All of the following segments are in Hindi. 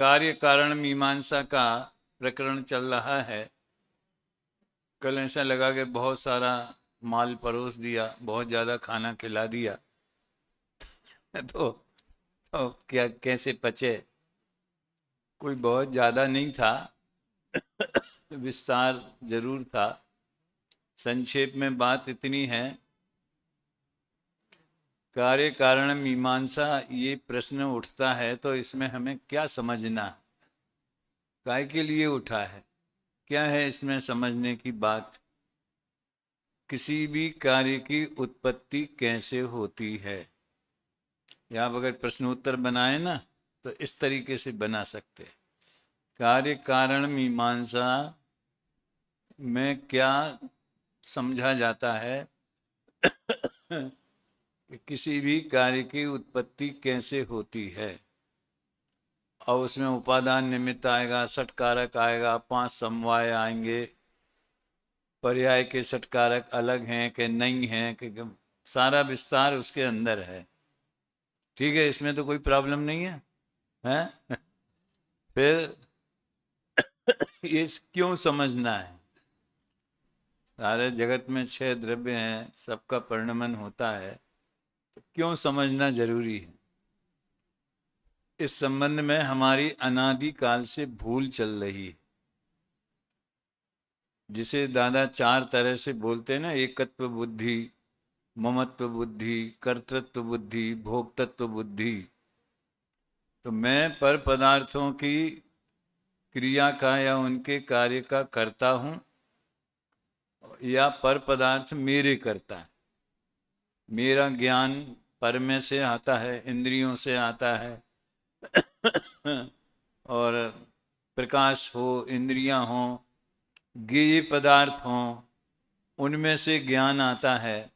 कार्य कारण मीमांसा का प्रकरण चल रहा है। कल ऐसा लगा कि बहुत सारा माल परोस दिया, बहुत ज़्यादा खाना खिला दिया तो क्या कैसे पचे। कोई बहुत ज़्यादा नहीं था, विस्तार जरूर था। संक्षेप में बात इतनी है, कार्य कारण मीमांसा ये प्रश्न उठता है तो इसमें हमें क्या समझना है, काय के लिए उठा है, क्या है इसमें समझने की बात। किसी भी कार्य की उत्पत्ति कैसे होती है, या आप अगर प्रश्नोत्तर बनाए ना तो इस तरीके से बना सकते हैं। कार्य कारण मीमांसा में क्या समझा जाता है कि किसी भी कार्य की उत्पत्ति कैसे होती है, और उसमें उपादान निमित्त आएगा, षटकारक आएगा, 5 समवाय आएंगे, पर्याय के षटकारक अलग हैं कि नहीं हैं, कि सारा विस्तार उसके अंदर है। ठीक है, इसमें तो कोई प्रॉब्लम नहीं है, हैं? फिर ये क्यों समझना है। सारे जगत में 6 द्रव्य हैं, सबका परिणमन होता है, तो क्यों समझना जरूरी है। इस संबंध में हमारी अनादि काल से भूल चल रही है, जिसे दादा 4 तरह से बोलते हैं ना, एकत्व बुद्धि, ममत्व बुद्धि, कर्तृत्व बुद्धि, भोक्तत्व बुद्धि। तो मैं पर पदार्थों की क्रिया का या उनके कार्य का करता हूं, या पर पदार्थ मेरे करता है। मेरा ज्ञान पर में से आता है, इंद्रियों से आता है और प्रकाश हो, इंद्रियां हो, ज्ञेय पदार्थ हों, उनमें से ज्ञान आता है।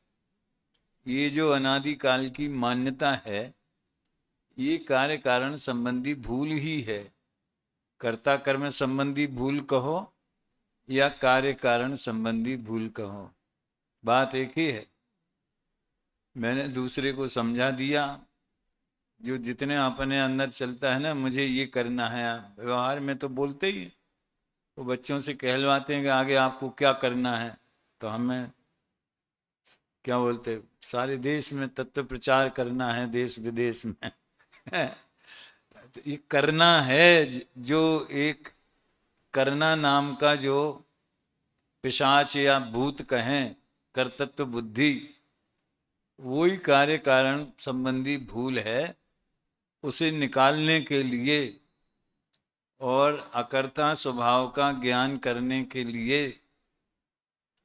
ये जो अनादिकाल की मान्यता है, ये कार्य कारण संबंधी भूल ही है। कर्ता कर्म संबंधी भूल कहो या कार्य कारण संबंधी भूल कहो, बात एक ही है। मैंने दूसरे को समझा दिया, जो जितने अपने अंदर चलता है ना, मुझे ये करना है, व्यवहार में तो बोलते ही, वो बच्चों से कहलवाते हैं कि आगे आपको क्या करना है, तो हमें क्या बोलते, सारे देश में तत्व प्रचार करना है, देश विदेश में तो ये करना है, जो एक करना नाम का जो पिशाच या भूत कहें, कर्तृत्व बुद्धि, वही कार्य कारण संबंधी भूल है। उसे निकालने के लिए और अकर्ता स्वभाव का ज्ञान करने के लिए,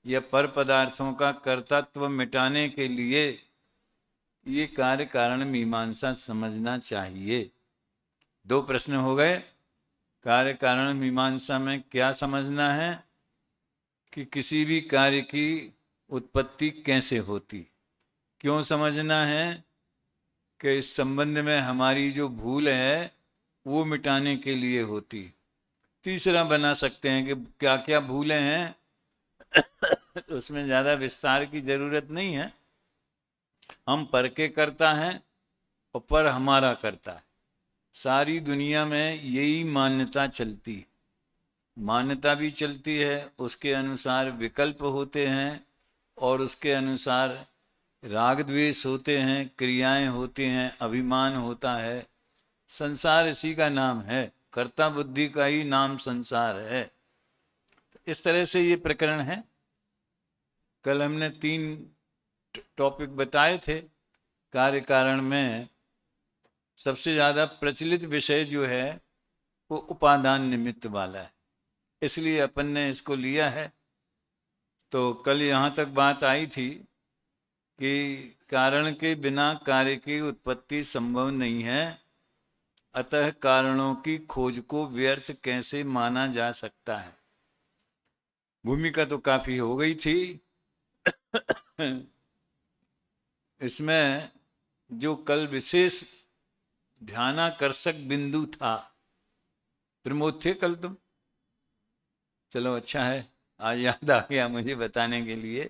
या पर पदार्थों का कर्तृत्व मिटाने के लिए, ये कार्य कारण मीमांसा समझना चाहिए। 2 प्रश्न हो गए। कार्य कारण मीमांसा में क्या समझना है कि किसी भी कार्य की उत्पत्ति कैसे होती, क्यों समझना है कि इस संबंध में हमारी जो भूल है वो मिटाने के लिए होती। तीसरा बना सकते हैं कि क्या क्या भूलें हैं तो उसमें ज़्यादा विस्तार की ज़रूरत नहीं है। हम पर के करता है और पर हमारा करता है। सारी दुनिया में यही मान्यता चलती है। मान्यता भी चलती है, उसके अनुसार विकल्प होते हैं और उसके अनुसार राग द्वेष होते हैं, क्रियाएं होती हैं, अभिमान होता है। संसार इसी का नाम है, कर्ता बुद्धि का ही नाम संसार है। इस तरह से ये प्रकरण है। कल हमने 3 टॉपिक बताए थे। कार्य कारण में सबसे ज़्यादा प्रचलित विषय जो है वो उपादान निमित्त वाला है, इसलिए अपन ने इसको लिया है। तो कल यहाँ तक बात आई थी कि कारण के बिना कार्य की उत्पत्ति संभव नहीं है, अतः कारणों की खोज को व्यर्थ कैसे माना जा सकता है। भूमिका तो काफी हो गई थी इसमें जो कल विशेष ध्यानाकर्षक बिंदु था, प्रमोद थे कल तुम? चलो अच्छा है, आज याद आ गया मुझे बताने के लिए।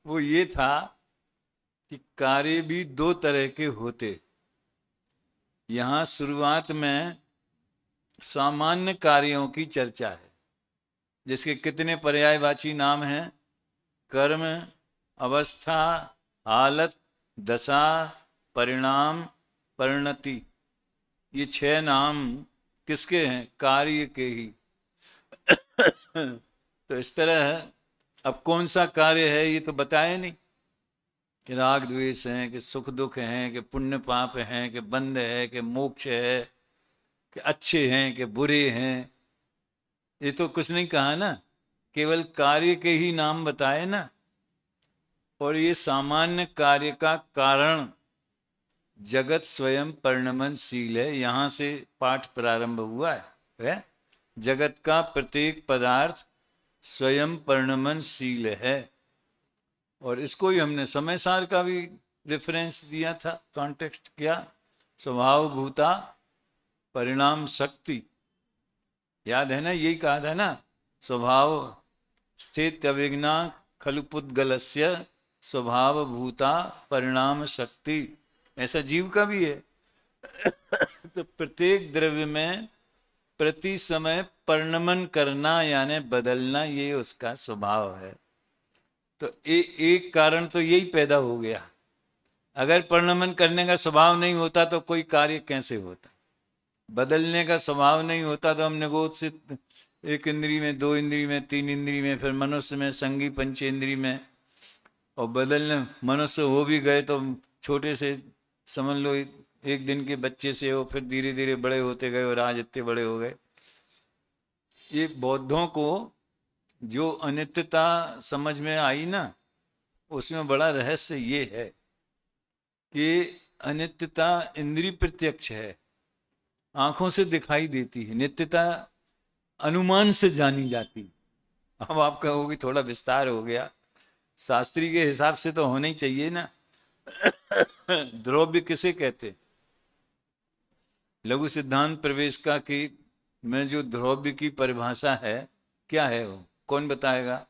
वो ये था कि कार्य भी 2 तरह के होते। यहाँ शुरुआत में सामान्य कार्यों की चर्चा है, जिसके कितने पर्यायवाची नाम हैं? कर्म, अवस्था, हालत, दशा, परिणाम, परिणति। ये 6 नाम किसके हैं? कार्य के ही। तो इस तरह है। अब कौन सा कार्य है ये तो बताया नहीं, कि राग द्वेष हैं, कि सुख दुख हैं, कि पुण्य पाप हैं, कि बंध है, कि मोक्ष है, कि अच्छे हैं, कि बुरे हैं। ये तो कुछ नहीं कहा ना, केवल कार्य के ही नाम बताए ना। और ये सामान्य कार्य का कारण जगत स्वयं परिणमनशील है, यहां से पाठ प्रारंभ हुआ है। जगत का प्रत्येक पदार्थ स्वयं परिणमनशील है। और इसको ही हमने समय सार का भी रेफरेंस दिया था, कॉन्टेक्स्ट क्या? स्वभाव भूता परिणाम शक्ति। याद है ना, यही कहा था ना, स्वभाव स्थित अविघ्ना खलु पुद्गलस्य स्वभाव भूता परिणाम शक्ति। ऐसा जीव का भी है। तो प्रत्येक द्रव्य में प्रति समय परिणमन करना यानी बदलना, ये उसका स्वभाव है। तो एक कारण तो यही पैदा हो गया। अगर परिणमन करने का स्वभाव नहीं होता तो कोई कार्य कैसे होता? बदलने का स्वभाव नहीं होता तो हम निगोद से 1 इंद्री में, 2 इंद्री में, 3 इंद्री में, फिर मनुष्य में, संगी पंचेंद्री में। और बदलने मनुष्य हो भी गए तो छोटे से समझ लो 1 दिन के बच्चे से हो, फिर धीरे धीरे बड़े होते गए और आज इतने बड़े हो गए। ये बौद्धों को जो अनित्यता समझ में आई ना, उसमें बड़ा रहस्य ये है कि अनित्यता इंद्रिय प्रत्यक्ष है, आंखों से दिखाई देती है। नित्यता अनुमान से जानी जाती। अब आप कहोगे थोड़ा विस्तार हो गया, शास्त्री के हिसाब से तो होना ही चाहिए ना। द्रव्य किसे कहते? लघु सिद्धांत प्रवेश का कि में जो द्रव्य की परिभाषा है, क्या है वो? कौन बताएगा?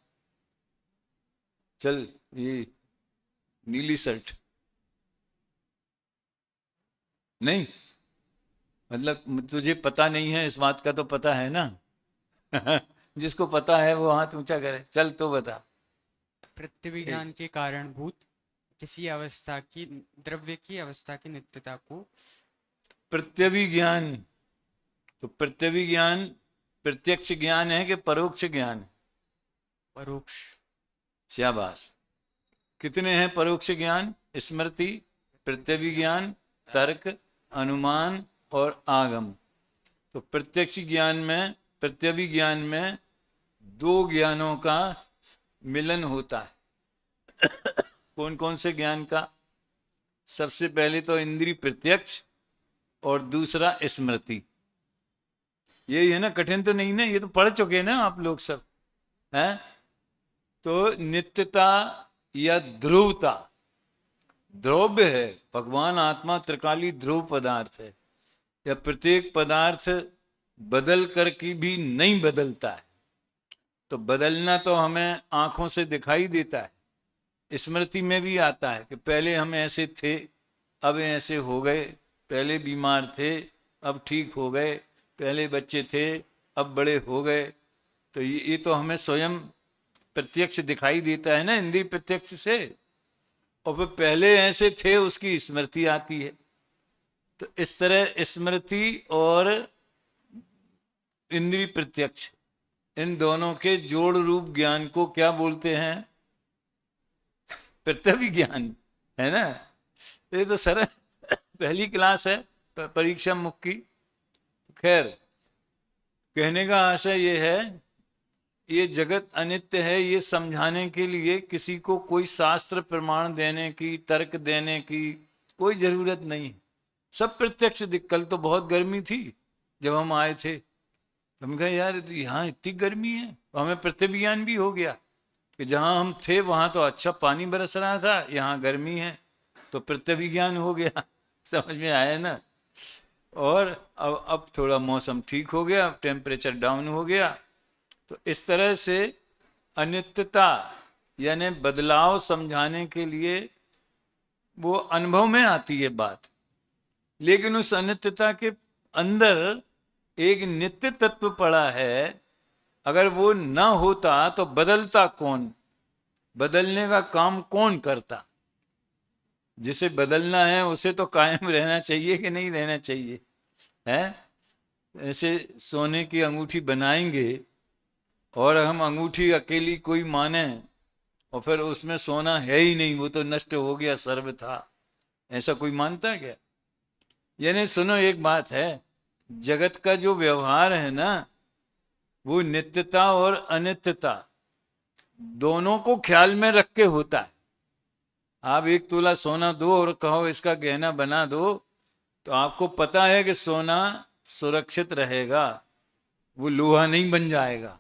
चल, ये नीली शर्ट नहीं, मतलब तुझे पता नहीं है इस बात का तो पता है ना। जिसको पता है वो हाथ ऊंचा करे। चल तो बता। पृथ्वी ज्ञान के कारणभूत किसी अवस्था की, द्रव्य की अवस्था की नित्यता को। प्रत्यवि ज्ञान। तो प्रत्यवि ज्ञान प्रत्यक्ष ज्ञान है कि परोक्ष ज्ञान है? परोक्ष। शाबाश। कितने हैं परोक्ष ज्ञान? स्मृति, प्रत्यवि ज्ञान, तर्क, अनुमान और आगम। तो प्रत्यक्ष ज्ञान में, प्रत्यवि ज्ञान में 2 ज्ञानों का मिलन होता है। कौन कौन से ज्ञान का? सबसे पहले तो इंद्रिय प्रत्यक्ष और दूसरा स्मृति। यही है ना, कठिन तो नहीं ना, ये तो पढ़ चुके हैं ना आप लोग सब, हैं? तो नित्यता या ध्रुवता, द्रव्य है, भगवान आत्मा त्रिकाली ध्रुव पदार्थ है। या प्रत्येक पदार्थ बदल कर की भी नहीं बदलता है। तो बदलना तो हमें आंखों से दिखाई देता है, स्मृति में भी आता है कि पहले हम ऐसे थे, अब ऐसे हो गए। पहले बीमार थे, अब ठीक हो गए। पहले बच्चे थे, अब बड़े हो गए। तो ये तो हमें स्वयं प्रत्यक्ष दिखाई देता है ना, इंद्रिय प्रत्यक्ष से। और फिर पहले ऐसे थे उसकी स्मृति आती है। तो इस तरह स्मृति और इंद्रिय प्रत्यक्ष, इन दोनों के जोड़ रूप ज्ञान को क्या बोलते हैं? प्रत्यवि ज्ञान, है ना। ये तो सरल पहली क्लास है परीक्षा मुख की। खैर, कहने का आशय ये है, ये जगत अनित्य है ये समझाने के लिए किसी को कोई शास्त्र प्रमाण देने की, तर्क देने की कोई जरूरत नहीं। सब प्रत्यक्ष दिख। कल तो बहुत गर्मी थी जब हम आए थे, हम कहे यार यहाँ इतनी गर्मी है। तो हमें प्रत्यक्ष ज्ञान भी हो गया कि जहाँ हम थे वहाँ तो अच्छा पानी बरस रहा था, यहाँ गर्मी है। तो प्रत्यक्ष ज्ञान हो गया। समझ में आया ना। और अब थोड़ा मौसम ठीक हो गया, टेम्परेचर डाउन हो गया। तो इस तरह से अनित्यता यानी बदलाव समझाने के लिए वो अनुभव में आती है बात। लेकिन उस अनित्यता के अंदर एक नित्य तत्व पड़ा है, अगर वो ना होता तो बदलता कौन, बदलने का काम कौन करता? जिसे बदलना है उसे तो कायम रहना चाहिए कि नहीं रहना चाहिए, है? ऐसे सोने की अंगूठी बनाएंगे और हम अंगूठी अकेली कोई माने और फिर उसमें सोना है ही नहीं, वो तो नष्ट हो गया, सर्व था, ऐसा कोई मानता है क्या? यानी सुनो, एक बात है, जगत का जो व्यवहार है ना, वो नित्यता और अनित्यता दोनों को ख्याल में रख के होता है। आप 1 तोला सोना दो और कहो इसका गहना बना दो, तो आपको पता है कि सोना सुरक्षित रहेगा, वो लोहा नहीं बन जाएगा,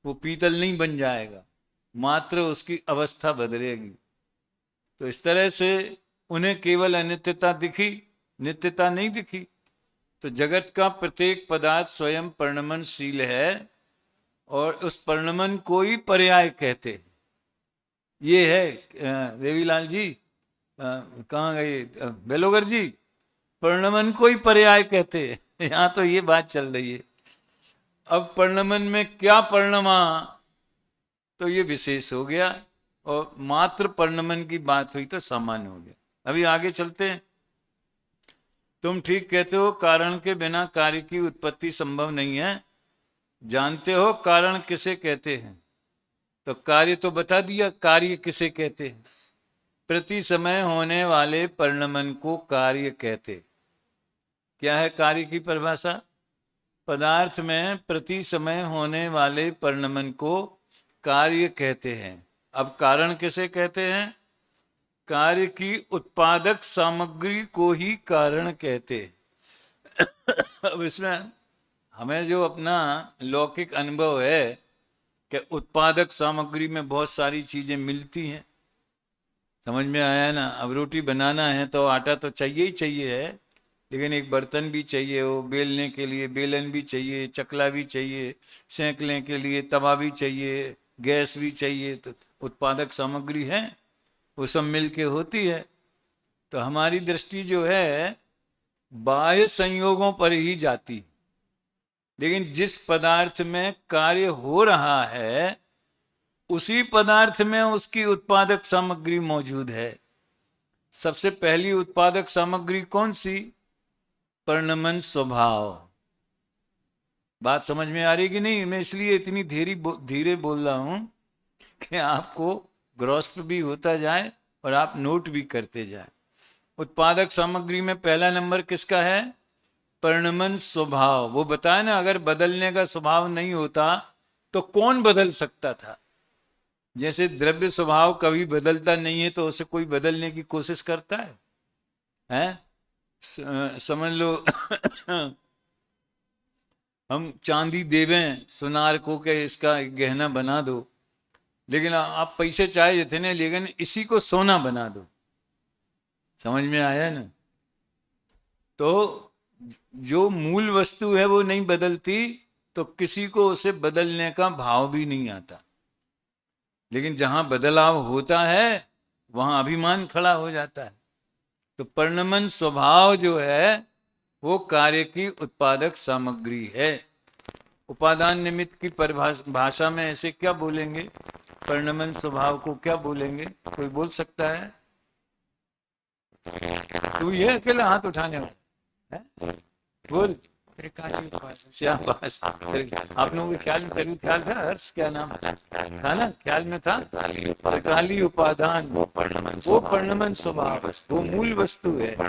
वो पीतल नहीं बन जाएगा, मात्र उसकी अवस्था बदलेगी। तो इस तरह से उन्हें केवल अनित्यता दिखी, नित्यता नहीं दिखी। तो जगत का प्रत्येक पदार्थ स्वयं परिणमनशील है और उस परिणमन को ही पर्याय कहते हैं। ये है देवीलाल जी, कहाँ गए बेलोगर जी, परिणमन को ही पर्याय कहते हैं। यहाँ तो ये बात चल रही है। अब परिणमन में क्या परिणमा, तो ये विशेष हो गया, और मात्र परिणमन की बात हुई तो सामान्य हो गया। अभी आगे चलते हैं। तुम ठीक कहते हो, कारण के बिना कार्य की उत्पत्ति संभव नहीं है। जानते हो कारण किसे कहते हैं? तो कार्य तो बता दिया, कार्य किसे कहते हैं? प्रति समय होने वाले परिणमन को कार्य कहते। क्या है कार्य की परिभाषा? पदार्थ में प्रति समय होने वाले परिणमन को कार्य कहते हैं। अब कारण किसे कहते हैं? कार्य की उत्पादक सामग्री को ही कारण कहते। अब इसमें हमें जो अपना लौकिक अनुभव है कि उत्पादक सामग्री में बहुत सारी चीजें मिलती हैं, समझ में आया ना? अब रोटी बनाना है तो आटा तो चाहिए ही चाहिए है, लेकिन एक बर्तन भी चाहिए, वो बेलने के लिए बेलन भी चाहिए, चकला भी चाहिए, सेंकने के लिए तवा भी चाहिए, गैस भी चाहिए। तो उत्पादक सामग्री है, वो सब मिल के होती है। तो हमारी दृष्टि जो है बाह्य संयोगों पर ही जाती, लेकिन जिस पदार्थ में कार्य हो रहा है उसी पदार्थ में उसकी उत्पादक सामग्री मौजूद है। सबसे पहली उत्पादक सामग्री कौन सी? परिणमन स्वभाव। बात समझ में आ रही कि नहीं? मैं इसलिए इतनी धीरे बोल रहा हूं कि आपको ग्रॉस्प भी होता जाए और आप नोट भी करते जाए। उत्पादक सामग्री में पहला नंबर किसका है? परिणमन स्वभाव। वो बताया ना, अगर बदलने का स्वभाव नहीं होता तो कौन बदल सकता था? जैसे द्रव्य स्वभाव कभी बदलता नहीं है तो उसे कोई बदलने की कोशिश करता है, हैं? समझ लो हम चांदी देवें सुनार को कि इसका गहना बना दो, लेकिन आप पैसे चाहिए थे ना, लेकिन इसी को सोना बना दो। समझ में आया ना? तो जो मूल वस्तु है वो नहीं बदलती, तो किसी को उसे बदलने का भाव भी नहीं आता। लेकिन जहां बदलाव होता है वहां अभिमान खड़ा हो जाता है। तो परिणमन स्वभाव जो है वो कार्य की उत्पादक सामग्री है। उपादान निमित्त की परिभाषा में ऐसे क्या बोलेंगे? परिणमन स्वभाव को क्या बोलेंगे? कोई बोल सकता है? तू ये अकेला हाथ उठाने वाला है? बोल। शाबाश। आप लोगों के ख्याल में ख्याल था? हर्ष क्या नाम था ना? ख्याल में था त्रिकाली उपादान, वो परिणमन स्वभाव, वो मूल वस्तु है। वो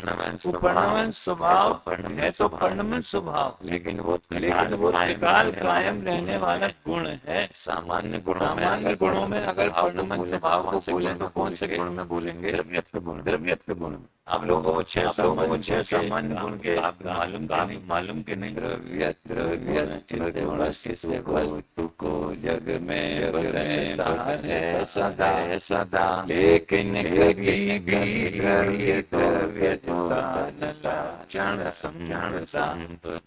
परिणमन स्वभाव है तो परिणमन स्वभाव, लेकिन वो त्रिकाल कायम रहने वाला गुण है। सामान्य गुणों में अगर परिणमन स्वभाव को बोले तो कौन से गुण में बोलेंगे? द्रव्यत्व गुण। आप लोगों को 6 सामान्य गुण के मालूम के नहीं? द्रव्य को जग में बदलता है सदा, लेकिन कभी भी द्रव्य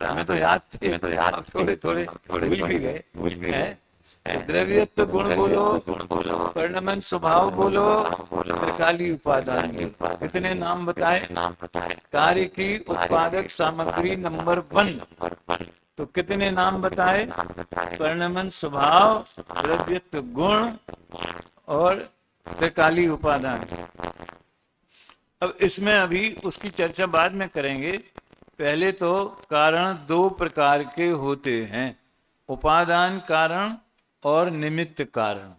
मैं तो याद थे, थोड़े भूल भी गए। द्रव्यत्व गुण बोलो, परिणमन स्वभाव बोलो, त्रिकाली उपादान। कितने नाम बताए? कार्य की उत्पादक सामग्री नंबर 1 तो कितने नाम बताए? वर्णमन स्वभाव, द्रव्यत्व गुण और त्रिकाली उपादान। अब इसमें अभी उसकी चर्चा बाद में करेंगे। पहले तो कारण दो प्रकार के होते हैं, उपादान कारण और निमित्त कारण।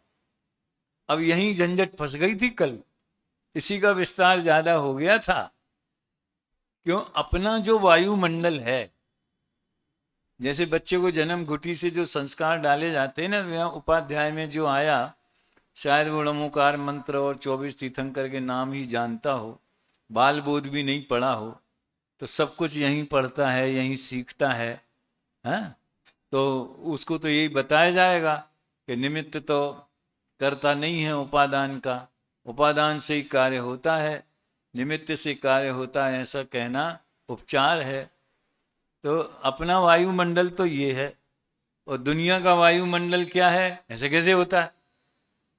अब यही झंझट फंस गई थी कल, इसी का विस्तार ज्यादा हो गया था। क्यों? अपना जो वायुमंडल है, जैसे बच्चे को जन्म घुटी से जो संस्कार डाले जाते हैं ना, यहाँ उपाध्याय में जो आया, शायद वो नमोकार मंत्र और 24 तीर्थंकर के नाम ही जानता हो, बाल बोध भी नहीं पढ़ा हो, तो सब कुछ यहीं पढ़ता है, यहीं सीखता है, हाँ? तो उसको तो यही बताया जाएगा कि निमित्त तो करता नहीं है उपादान का, उपादान से ही कार्य होता है, निमित्त से कार्य होता है, ऐसा कहना उपचार है। तो अपना वायुमंडल तो ये है, और दुनिया का वायुमंडल क्या है? ऐसे कैसे होता है?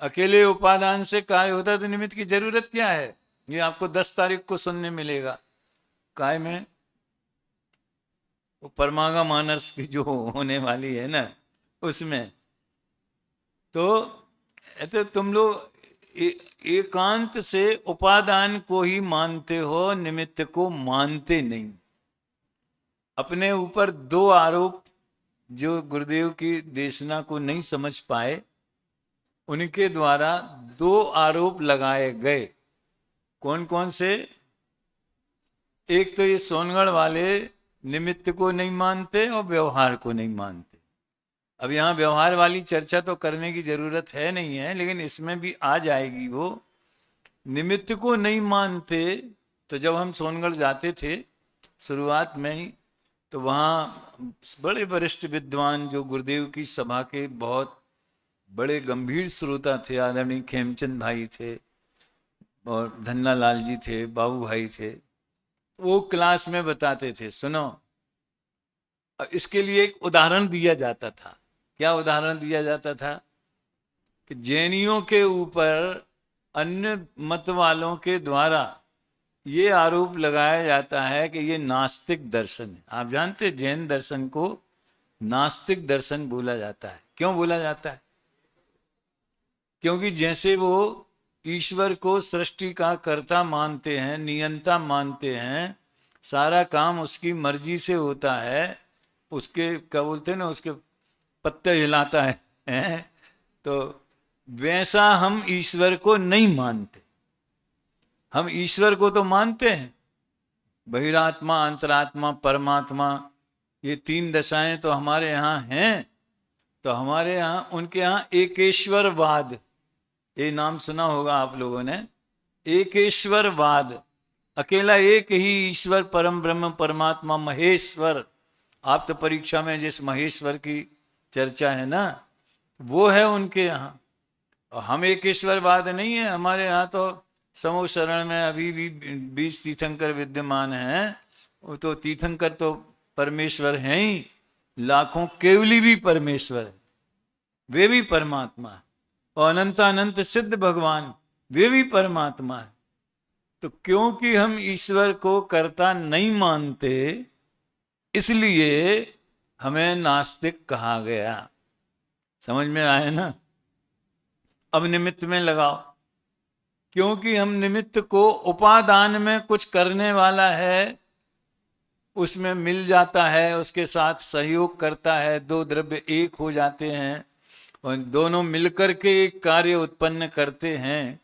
अकेले उपादान से कार्य होता है, तो निमित्त की जरूरत क्या है? ये आपको 10 तारीख को सुनने मिलेगा। काय में? वो परमागा मानस की जो होने वाली है ना, उसमें तो तुम लोग एकांत से उपादान को ही मानते हो, निमित्त को मानते नहीं। अपने ऊपर दो आरोप जो गुरुदेव की देशना को नहीं समझ पाए, उनके द्वारा दो आरोप लगाए गए। कौन कौन से? एक तो ये सोनगढ़ वाले निमित्त को नहीं मानते और व्यवहार को नहीं मानते। अब यहाँ व्यवहार वाली चर्चा तो करने की जरूरत है नहीं है, लेकिन इसमें भी आ जाएगी। वो निमित्त को नहीं मानते। तो जब हम सोनगढ़ जाते थे शुरुआत में ही, तो वहाँ बड़े वरिष्ठ विद्वान जो गुरुदेव की सभा के बहुत बड़े गंभीर श्रोता थे, आदरणीय खेमचंद भाई थे और धन्ना लाल जी थे, बाबू भाई थे, वो क्लास में बताते थे, सुनो, इसके लिए एक उदाहरण दिया जाता था। क्या उदाहरण दिया जाता था? कि जैनियों के ऊपर अन्य मत वालों के द्वारा ये आरोप लगाया जाता है कि ये नास्तिक दर्शन है। आप जानते जैन दर्शन को नास्तिक दर्शन बोला जाता है। क्यों बोला जाता है? क्योंकि जैसे वो ईश्वर को सृष्टि का कर्ता मानते हैं, नियंता मानते हैं, सारा काम उसकी मर्जी से होता है, उसके क्या बोलते हैं ना, उसके पत्ते हिलाता है, तो वैसा हम ईश्वर को नहीं मानते। हम ईश्वर को तो मानते हैं, बहिरात्मा, अंतरात्मा, परमात्मा, ये 3 दशाएं तो हमारे यहाँ हैं। तो हमारे यहाँ, उनके यहाँ एकेश्वरवाद, ये नाम सुना होगा आप लोगों ने, एकेश्वरवाद, अकेला एक ही ईश्वर, परम ब्रह्म परमात्मा महेश्वर। आप तो परीक्षा में जिस महेश्वर की चर्चा है ना, वो है उनके यहाँ। और हम एकेश्वरवाद नहीं है। हमारे यहाँ तो समूह शरण में अभी भी 20 तीर्थंकर विद्यमान हैं। वो तो तीर्थंकर तो परमेश्वर हैं ही, लाखों केवली भी परमेश्वर है, वे भी परमात्मा है, और अनंत अनंत सिद्ध भगवान, वे भी परमात्मा है। तो क्योंकि हम ईश्वर को कर्ता नहीं मानते, इसलिए हमें नास्तिक कहा गया। समझ में आया ना? अब निमित्त में लगाओ। क्योंकि हम निमित्त को उपादान में कुछ करने वाला है, उसमें मिल जाता है, उसके साथ सहयोग करता है, दो द्रव्य एक हो जाते हैं और दोनों मिलकर के एक कार्य उत्पन्न करते हैं।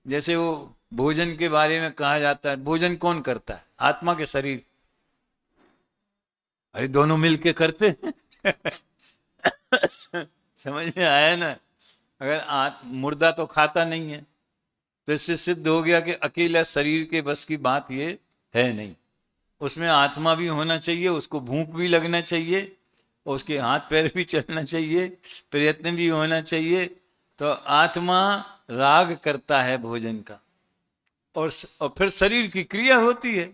जैसे वो भोजन के बारे में कहा जाता है, भोजन कौन करता है? आत्मा के शरीर। अरे दोनों मिलके करते हैं। समझ में आया ना? अगर मुर्दा तो खाता नहीं है, तो इससे सिद्ध हो गया कि अकेला शरीर के बस की बात ये है नहीं। उसमें आत्मा भी होना चाहिए, उसको भूख भी लगना चाहिए, और उसके हाथ पैर भी चलना चाहिए, प्रयत्न भी होना चाहिए। तो आत्मा राग करता है भोजन का, और फिर शरीर की क्रिया होती है।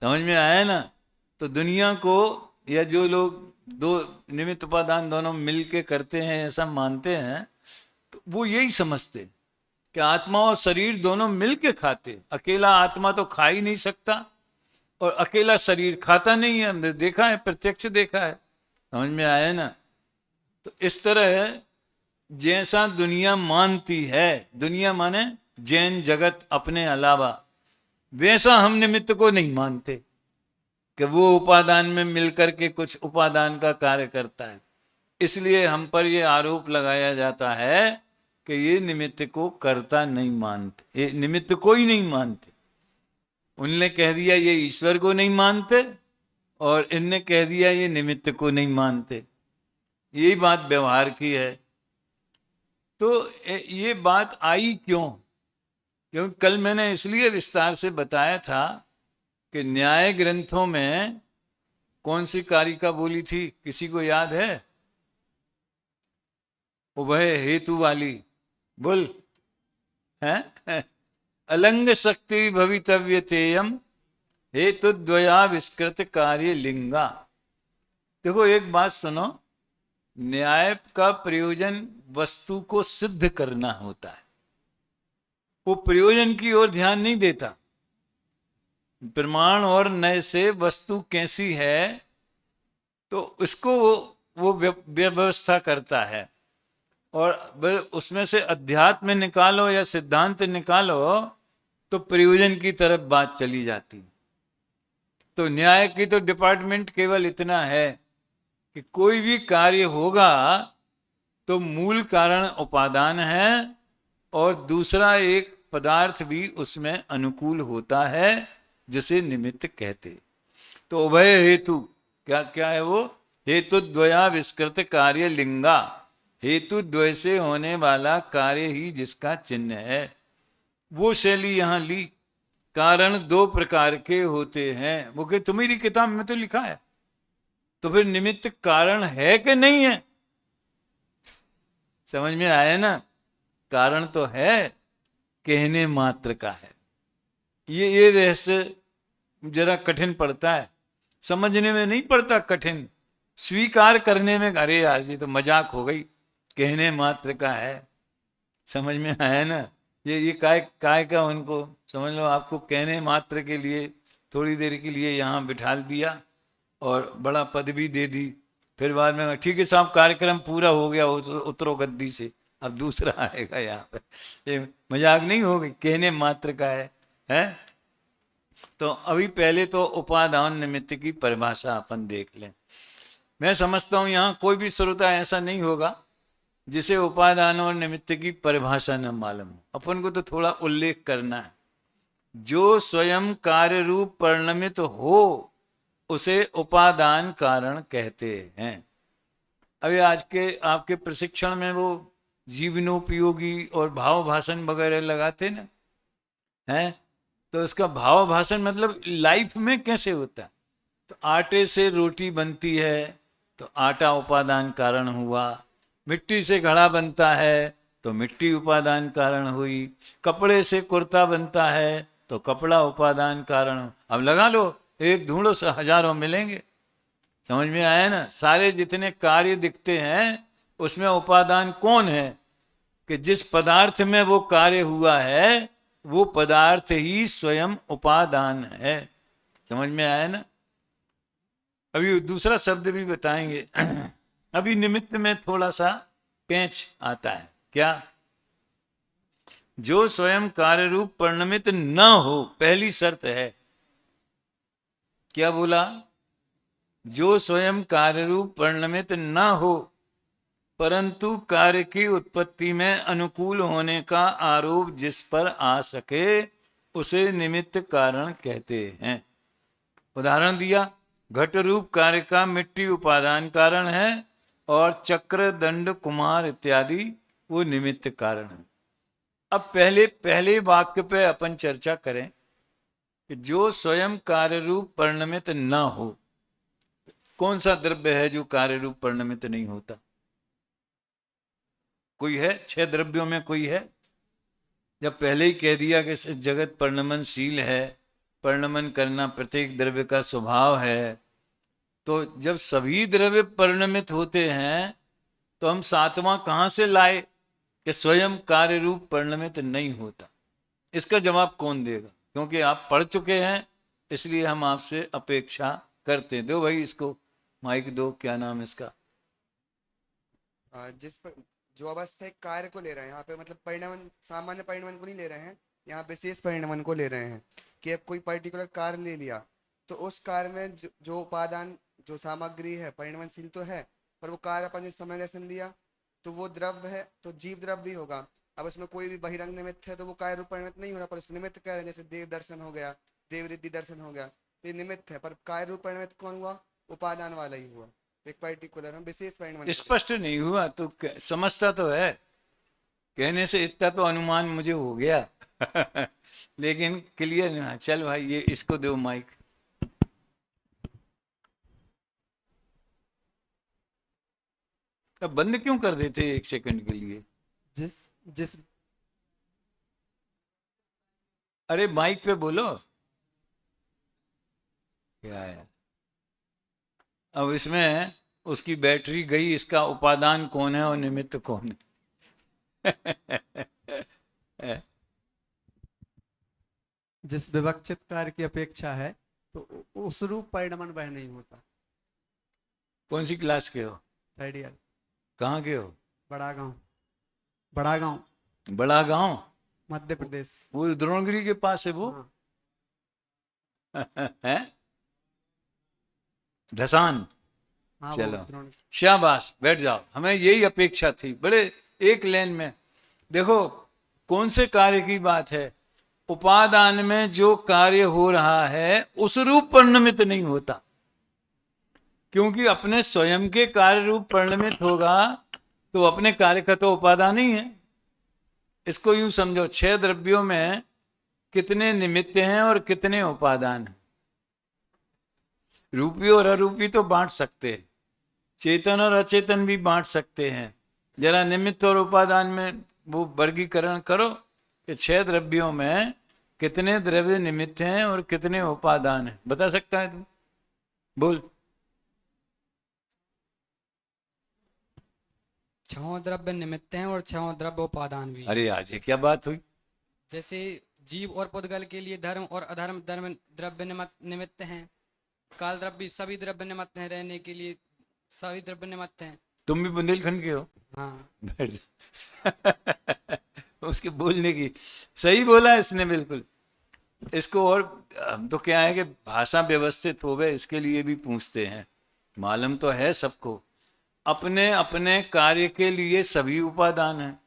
समझ में आया ना? तो दुनिया को, या जो लोग दो निमित्त उपादान दोनों मिल के करते हैं ऐसा मानते हैं, तो वो यही समझते कि आत्मा और शरीर दोनों मिल के खाते। अकेला आत्मा तो खा ही नहीं सकता, और अकेला शरीर खाता नहीं है। हमने देखा है, प्रत्यक्ष देखा है। समझ में आया ना? तो इस तरह जैसा दुनिया मानती है, दुनिया माने जैन जगत अपने अलावा, वैसा हम निमित्त को नहीं मानते कि वो उपादान में मिलकर के कुछ उपादान का कार्य करता है। इसलिए हम पर ये आरोप लगाया जाता है कि ये निमित्त को कर्ता नहीं मानते, ये निमित्त को ही नहीं मानते। उनने कह दिया ये ईश्वर को नहीं मानते, और इनने कह दिया ये निमित्त को नहीं मानते। यही बात व्यवहार की है। तो ये बात आई क्यों? क्योंकि कल मैंने इसलिए विस्तार से बताया था कि न्याय ग्रंथों में कौन सी कारिका बोली थी, किसी को याद है? उभय हेतु वाली बोल है। अलंग शक्ति भवितव्य तेयम हेतु द्वया विस्कृत कार्य लिंगा। देखो एक बात सुनो, न्याय का प्रयोजन वस्तु को सिद्ध करना होता है, वो प्रयोजन की ओर ध्यान नहीं देता। प्रमाण और नय से वस्तु कैसी है तो उसको वो व्यवस्था करता है, और उसमें से अध्यात्म निकालो या सिद्धांत निकालो तो प्रयोजन की तरफ बात चली जाती। तो न्याय की तो डिपार्टमेंट केवल इतना है कि कोई भी कार्य होगा तो मूल कारण उपादान है, और दूसरा एक पदार्थ भी उसमें अनुकूल होता है जिसे निमित्त कहते। तो उभय हेतु क्या क्या है? वो हेतु द्वया विस्कृत कार्य लिंगा, हेतु द्वय से होने वाला कार्य ही जिसका चिन्ह है, वो शैली यहां ली। कारण दो प्रकार के होते हैं, वो कि तुम्हारी किताब में तो लिखा है, तो फिर निमित्त कारण है कि नहीं है? समझ में आया ना? कारण तो है, कहने मात्र का है। ये रहस्य जरा कठिन पड़ता है, समझने में नहीं पड़ता कठिन, स्वीकार करने में अरे यार जी तो मजाक हो गई, कहने मात्र का है। समझ में आया ना? ये काय का उनको समझ लो, आपको कहने मात्र के लिए थोड़ी देर के लिए यहाँ बिठा दिया और बड़ा पद भी दे दी, फिर बाद में ठीक है साहब कार्यक्रम पूरा हो गया, उतरो गद्दी से, अब दूसरा आएगा यहाँ पे। ये मजाक नहीं हो गई, कहने मात्र का है? तो अभी पहले तो उपादान निमित्त की परिभाषा अपन देख लें। मैं समझता हूं यहाँ कोई भी श्रोता ऐसा नहीं होगा जिसे उपादान और निमित्त की परिभाषा न मालूम हो। अपन को तो थोड़ा उल्लेख करना है। जो स्वयं कार्य रूप परिणमित हो उसे उपादान कारण कहते हैं। अभी आज के आपके प्रशिक्षण में वो जीवनोपयोगी और भाव भाषण वगैरह लगाते ना हैं, तो इसका भाव भाषण मतलब लाइफ में कैसे होता है। तो आटे से रोटी बनती है तो आटा उपादान कारण हुआ, मिट्टी से घड़ा बनता है तो मिट्टी उपादान कारण हुई, कपड़े से कुर्ता बनता है तो कपड़ा उपादान कारण। अब लगा लो, एक ढूंढो से हजारों मिलेंगे। समझ में आया ना? सारे जितने कार्य दिखते हैं उसमें उपादान कौन है? कि जिस पदार्थ में वो कार्य हुआ है वो पदार्थ ही स्वयं उपादान है। समझ में आया ना? अभी दूसरा शब्द भी बताएंगे। अभी निमित्त में थोड़ा सा पेंच आता है। क्या? जो स्वयं कार्य रूप परिणमित न हो, पहली शर्त है। क्या बोला? जो स्वयं कार्य रूप परिणमित न हो परंतु कार्य की उत्पत्ति में अनुकूल होने का आरोप जिस पर आ सके उसे निमित्त कारण कहते हैं। उदाहरण दिया, घट रूप कार्य का मिट्टी उपादान कारण है और चक्र दंड कुमार इत्यादि वो निमित्त कारण है। अब पहले वाक्य पे अपन चर्चा करें कि जो स्वयं कार्य रूप परिणमित न हो। कौन सा द्रव्य है जो कार्य रूप परिणमित नहीं होता? कोई है? 6 द्रव्यों में कोई है? जब पहले ही कह दिया कि जगत परिणमनशील है, परिणमन करना प्रत्येक द्रव्य का स्वभाव है, तो जब सभी द्रव्य परिणमित होते हैं तो हम 7वां कहां से लाए कि स्वयं कार्य रूप परिणमित नहीं होता? इसका जवाब कौन देगा? क्योंकि आप पढ़ चुके हैं इसलिए हम आपसे अपेक्षा करते। दो भाई इसको माइक दो, क्या नाम है इसका? जो अवस्था एक कार्य को ले रहे हैं यहाँ पे, मतलब परिणमन, सामान्य परिणमन को नहीं ले रहे हैं, यहाँ विशेष परिणमन को ले रहे हैं कि अब कोई पर्टिकुलर कार्य ले लिया तो उस कार्य में जो उपादान, जो सामग्री है परिणमनशील तो है, पर वो कार्य अपन ने समय दर्शन लिया तो वो द्रव्य है, तो जीव द्रव्य भी होगा। अब उसमें कोई भी बहिरंग निमित्त है तो वो कार्य रूप परिणमित नहीं हो रहा, पर उसको निमित्त कह रहे हैं, जैसे देव दर्शन हो गया, देव रिद्धि दर्शन हो गया, तो ये निमित्त है, पर कार्य रूप परिणमित कौन हुआ? उपादान वाला ही हुआ। एक पर्टिकुलर हम विशेष परिणमन को स्पष्ट नहीं हुआ तो समझता तो है, कहने से इतना तो अनुमान मुझे हो गया लेकिन क्लियर नहीं। चल भाई, ये इसको दो माइक। अब बंद क्यों कर देते 1 सेकंड के लिए? जिस जिस अरे माइक पे बोलो। क्या है अब इसमें? उसकी बैटरी गई, इसका उपादान कौन है और निमित्त कौन है? जिस विवक्षित कार्य की अपेक्षा है तो उस रूप परिणमन वह नहीं होता। कौन सी क्लास के हो? थर्ड ईयर, कहाँ के हो? बड़ा गांव। बड़ा गांव, बड़ा गांव, मध्य प्रदेश। वो द्रोणगिरी के पास है वो? हाँ, है धसान। हाँ, चलो, वो द्रोण। शाबाश, बैठ जाओ। हमें यही अपेक्षा थी, बड़े एक लाइन में। देखो कौन से कार्य की बात है? उपादान में जो कार्य हो रहा है उस रूप परिणमित नहीं होता, क्योंकि अपने स्वयं के कार्य रूप परिणमित होगा तो अपने कार्य का तो उपादान ही है। इसको यूं समझो, 6 द्रव्यों में कितने निमित्त हैं और कितने उपादान हैं? रूपी और अरूपी तो बांट सकते हैं, चेतन और अचेतन भी बांट सकते हैं। जरा निमित्त और उपादान में वो वर्गीकरण करो कि 6 द्रव्यों में कितने द्रव्य निमित्त हैं और कितने उपादान हैं। बता सकता है तू? बोल। 6 द्रव्य निमित्त हैं और 6 द्रव्य उपादान भी। अरे आज ये क्या बात हुई? जैसे जीव और पुद्गल के लिए धर्म और अधर्म द्रव्य निमित्त हैं। काल द्रव्य सभी द्रव्य निमित्त हैं, रहने के लिए सभी द्रव्य निमित्त हैं। तुम भी बुंदेलखंड के हो? हाँ। बैठ जा उसके बोलने की सही बोला इसने, बिल्कुल। इसको और हम तो क्या है कि भाषा व्यवस्थित हो गए, इसके लिए भी पूछते हैं। मालूम तो है सबको, अपने अपने कार्य के लिए सभी उपादान हैं,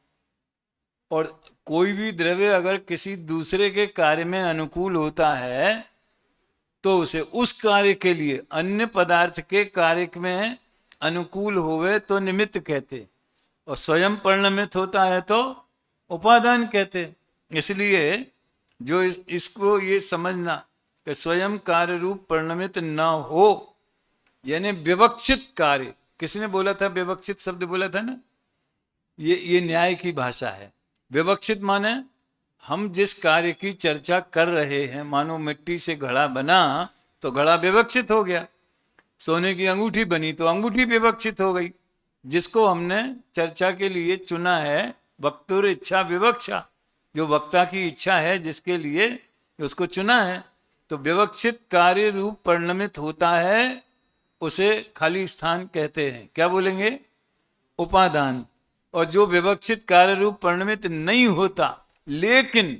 और कोई भी द्रव्य अगर किसी दूसरे के कार्य में अनुकूल होता है तो उसे उस कार्य के लिए अन्य पदार्थ के कार्य में अनुकूल होवे तो निमित्त कहते, और स्वयं परिणमित होता है तो उपादान कहते। इसलिए जो इसको ये समझना कि स्वयं कार्य रूप परिणमित न हो, यानी विवक्षित कार्य, किसने बोला था? विवक्षित शब्द बोला था ना, ये न्याय की भाषा है। विवक्षित माने हम जिस कार्य की चर्चा कर रहे हैं, मानो मिट्टी से घड़ा बना तो घड़ा विवक्षित हो गया, सोने की अंगूठी बनी तो अंगूठी विवक्षित हो गई। जिसको हमने चर्चा के लिए चुना है, वक्तुर इच्छा विवक्षा, जो वक्ता की इच्छा है जिसके लिए उसको चुना है, तो विवक्षित कार्य रूप परिणमित होता है, उसे खाली स्थान कहते हैं। क्या बोलेंगे? उपादान। और जो विवक्षित कार्य रूप परिणमित नहीं होता, लेकिन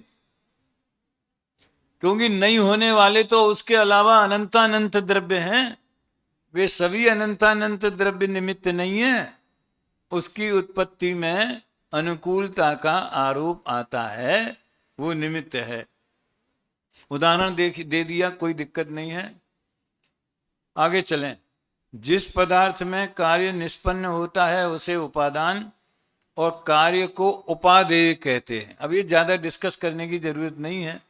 क्योंकि नहीं होने वाले तो उसके अलावा अनंतानंत द्रव्य हैं, वे सभी अनंतानंत द्रव्य निमित्त नहीं है, उसकी उत्पत्ति में अनुकूलता का आरोप आता है, वो निमित्त है। उदाहरण दे दिया, कोई दिक्कत नहीं है। आगे चलें। जिस पदार्थ में कार्य निष्पन्न होता है उसे उपादान और कार्य को उपादेय कहते हैं। अब ये ज्यादा डिस्कस करने की जरूरत नहीं है।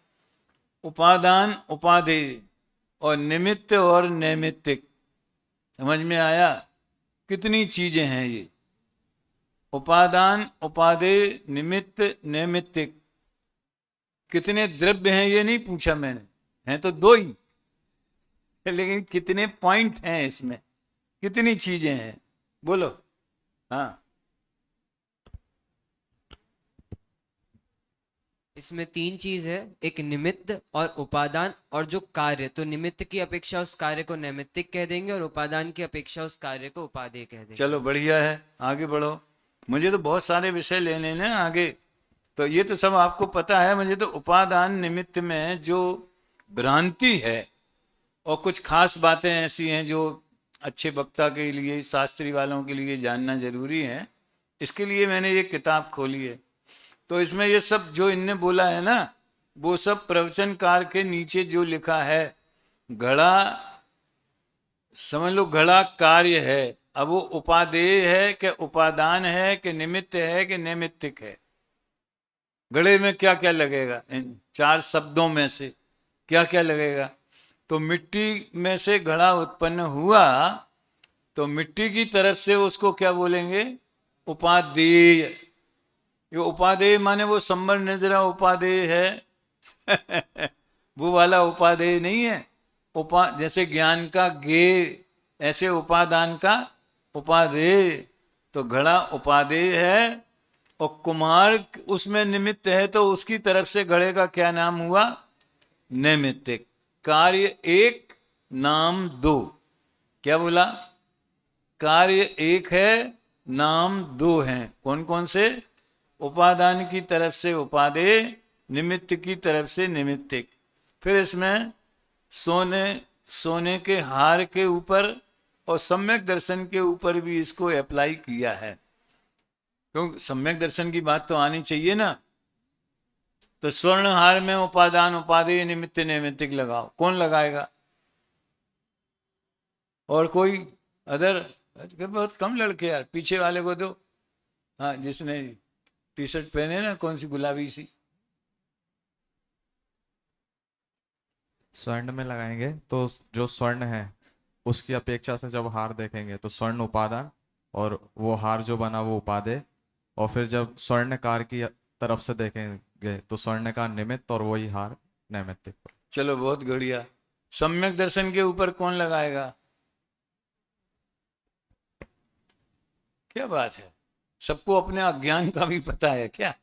उपादान, उपादेय और निमित्त और नैमित्तिक, समझ में आया? कितनी चीजें हैं ये? उपादान, उपादेय, निमित्त, नैमित्तिक। कितने द्रव्य हैं ये नहीं पूछा मैंने, हैं तो 2 ही, लेकिन कितने पॉइंट हैं इसमें, कितनी चीजें हैं? बोलो। हाँ, इसमें तीन चीज है, एक निमित्त और उपादान और जो कार्य। तो निमित्त की अपेक्षा उस कार्य को नैमित्तिक कह देंगे और उपादान की अपेक्षा उस कार्य को उपादेय कह देंगे। चलो बढ़िया है, आगे बढ़ो। मुझे तो बहुत सारे विषय लेने हैं आगे, तो ये तो सब आपको पता है। मुझे तो उपादान निमित्त में जो भ्रांति है और कुछ खास बातें ऐसी हैं जो अच्छे वक्ता के लिए, शास्त्री वालों के लिए जानना जरूरी है, इसके लिए मैंने ये किताब खोली है। तो इसमें ये सब जो इनने बोला है ना, वो सब प्रवचनकार के नीचे जो लिखा है, घड़ा समझ लो, घड़ा कार्य है। अब वो उपादेय है कि उपादान है कि निमित्त है कि नैमित्तिक है, घड़े में क्या क्या लगेगा, इन चार शब्दों में से क्या क्या लगेगा। तो मिट्टी में से घड़ा उत्पन्न हुआ, तो मिट्टी की तरफ से उसको क्या बोलेंगे, उपादेय। ये उपादेय माने वो संबर निर्जरा उपादेय है वो वाला उपादेय नहीं है। जैसे ज्ञान का गे, ऐसे उपादान का उपादेय। तो घड़ा उपादेय है और कुम्हार उसमें निमित्त है, तो उसकी तरफ से घड़े का क्या नाम हुआ, नैमित्तिक। कार्य एक, नाम दो। क्या बोला, कार्य एक है, नाम दो हैं। कौन कौन से, उपादान की तरफ से उपादेय, निमित्त की तरफ से निमित्तिक। फिर इसमें सोने के हार के ऊपर और सम्यक दर्शन के ऊपर भी इसको अप्लाई किया है, क्योंकि सम्यक दर्शन की बात तो आनी चाहिए ना। तो स्वर्ण हार में उपादान उपादेय निमित्त नैमित्तिक लगाओ, कौन लगाएगा, और कोई अदर, बहुत कम लड़के यार, पीछे वाले को दो। हाँ, जिसने टी शर्ट पहने ना, कौन सी गुलाबी सी। स्वर्ण में लगाएंगे तो जो स्वर्ण है उसकी अपेक्षा से जब हार देखेंगे तो स्वर्ण उपादान और वो हार जो बना वो उपादेय, और फिर जब स्वर्णकार की तरफ से देखेंगे तो स्वर्णकार निमित्त और वही हार नैमित्तिक। चलो बहुत बढ़िया। सम्यक दर्शन के ऊपर कौन लगाएगा, क्या बात है, सबको अपने अज्ञान का भी पता है क्या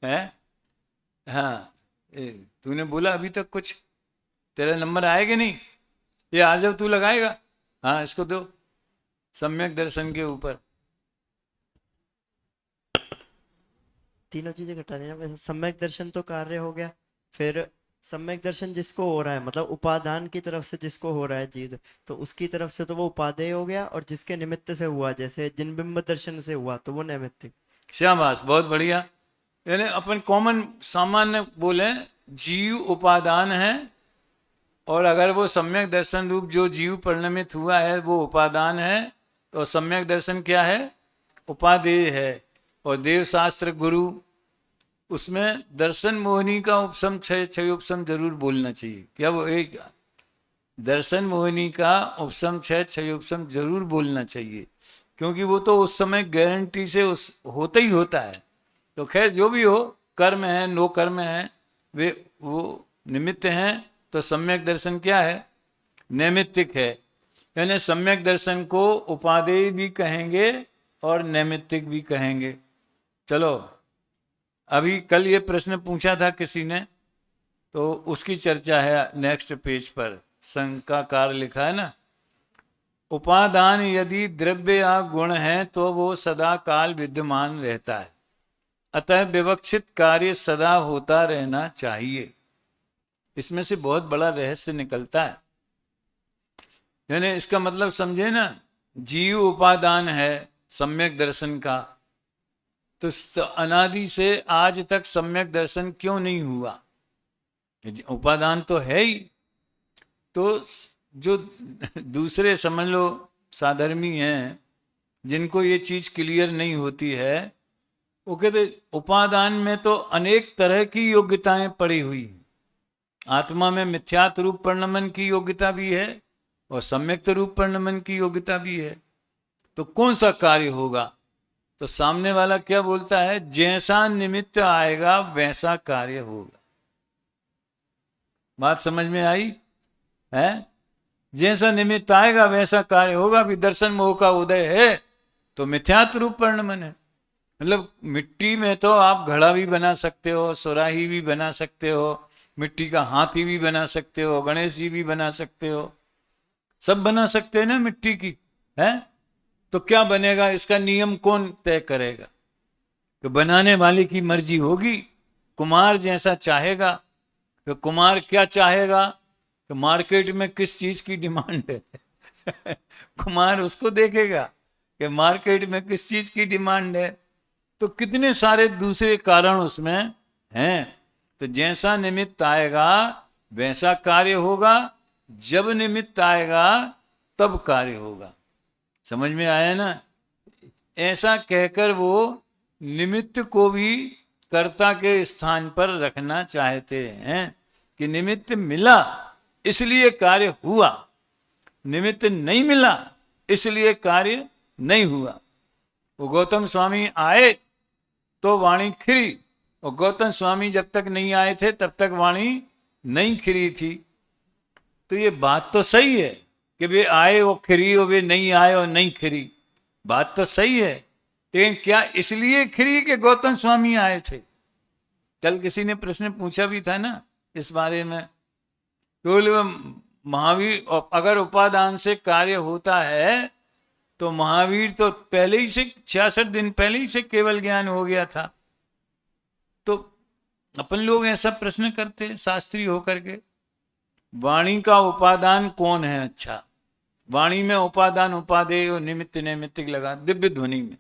है। हाँ, तूने बोला अभी तक कुछ, तेरा नंबर आएगा नहीं, ये आ जाओ, तू लगाएगा। हाँ, इसको दो, सम्यक दर्शन के ऊपर। तीनों चीजें घटानी है। वैसे सम्यक दर्शन तो कार्य हो गया, फिर सम्यक दर्शन जिसको हो रहा है, मतलब उपादान की तरफ से जिसको हो रहा है जीव, तो उसकी तरफ से तो वो उपादेय हो गया, और जिसके निमित्त से हुआ, जैसे जिनबिंब दर्शन से हुआ, तो वो नैमित्तिक। शाबाश, बहुत बढ़िया। यानी अपन कॉमन सामान्य बोले, जीव उपादान है, और अगर वो सम्यक दर्शन रूप जो जीव परिणमित हुआ है वो उपादान है, तो सम्यक दर्शन क्या है, उपादेय है। और देव शास्त्र गुरु, उसमें दर्शन मोहिनी का उपसम क्षय उपसम जरूर बोलना चाहिए। क्या वो एक दर्शन मोहिनी का उपसम क्षय उपसम जरूर बोलना चाहिए, क्योंकि वो तो उस समय गारंटी से उस होता ही होता है। तो खैर जो भी हो, कर्म है नो कर्म है, वे वो निमित्त हैं। तो सम्यक दर्शन क्या है, नैमित्तिक है। यानी सम्यक दर्शन को उपादेय भी कहेंगे और नैमित्तिक भी कहेंगे। चलो, अभी कल ये प्रश्न पूछा था किसी ने, तो उसकी चर्चा है नेक्स्ट पेज पर, शंकाकार लिखा है ना। उपादान यदि द्रव्य या गुण है तो वो सदा काल विद्यमान रहता है, अतः विवक्षित कार्य सदा होता रहना चाहिए। इसमें से बहुत बड़ा रहस्य निकलता है। यानी इसका मतलब समझे ना, जीव उपादान है सम्यक दर्शन का, तो अनादि से आज तक सम्यक दर्शन क्यों नहीं हुआ, उपादान तो है ही। तो जो दूसरे समझ लो साधर्मी हैं, जिनको ये चीज क्लियर नहीं होती है, वो कहते उपादान में तो अनेक तरह की योग्यताएं पड़ी हुई। आत्मा में मिथ्यात्व रूप परिणमन की योग्यता भी है और सम्यक्त रूप परिणमन की योग्यता भी है। तो कौन सा कार्य होगा, तो सामने वाला क्या बोलता है, जैसा निमित्त आएगा वैसा कार्य होगा। बात समझ में आई है, जैसा निमित्त आएगा वैसा कार्य होगा। भी दर्शन मोह का उदय है तो मिथ्यात्व रूप परिणमन है, मतलब मिट्टी में तो आप घड़ा भी बना सकते हो, सुराही भी बना सकते हो, मिट्टी का हाथी भी बना सकते हो, गणेश जी भी बना सकते हो, सब बना सकते हैं ना मिट्टी की, है? तो क्या बनेगा, इसका नियम कौन तय करेगा? तो बनाने वाले की मर्जी होगी, कुमार जैसा चाहेगा। तो कुमार क्या चाहेगा, तो मार्केट में किस चीज की डिमांड है कुमार उसको देखेगा कि मार्केट में किस चीज की डिमांड है। तो कितने सारे दूसरे कारण उसमें हैं। तो जैसा निमित्त आएगा वैसा कार्य होगा, जब निमित्त आएगा तब कार्य होगा। समझ में आया ना? ऐसा कहकर वो निमित्त को भी कर्ता के स्थान पर रखना चाहते हैं कि निमित्त मिला इसलिए कार्य हुआ, निमित्त नहीं मिला इसलिए कार्य नहीं हुआ। वो गौतम स्वामी आए तो वाणी खिरी, और गौतम स्वामी जब तक नहीं आए थे तब तक वाणी नहीं खिरी थी। तो ये बात तो सही है कि वे आए वो खिरी और वे नहीं आए और नहीं खिरी, बात तो सही है। लेकिन क्या इसलिए खिरी कि गौतम स्वामी आए थे? कल किसी ने प्रश्न पूछा भी था ना इस बारे में। तो महावीर, अगर उपादान से कार्य होता है तो महावीर तो पहले ही से 66 दिन पहले ही से केवल ज्ञान हो गया था। तो अपन लोग ऐसा प्रश्न करते हैं शास्त्री होकर के, वाणी का उपादान कौन है? अच्छा, वाणी में उपादान उपादेय और निमित्त नैमित्तिक लगा। दिव्य ध्वनि में,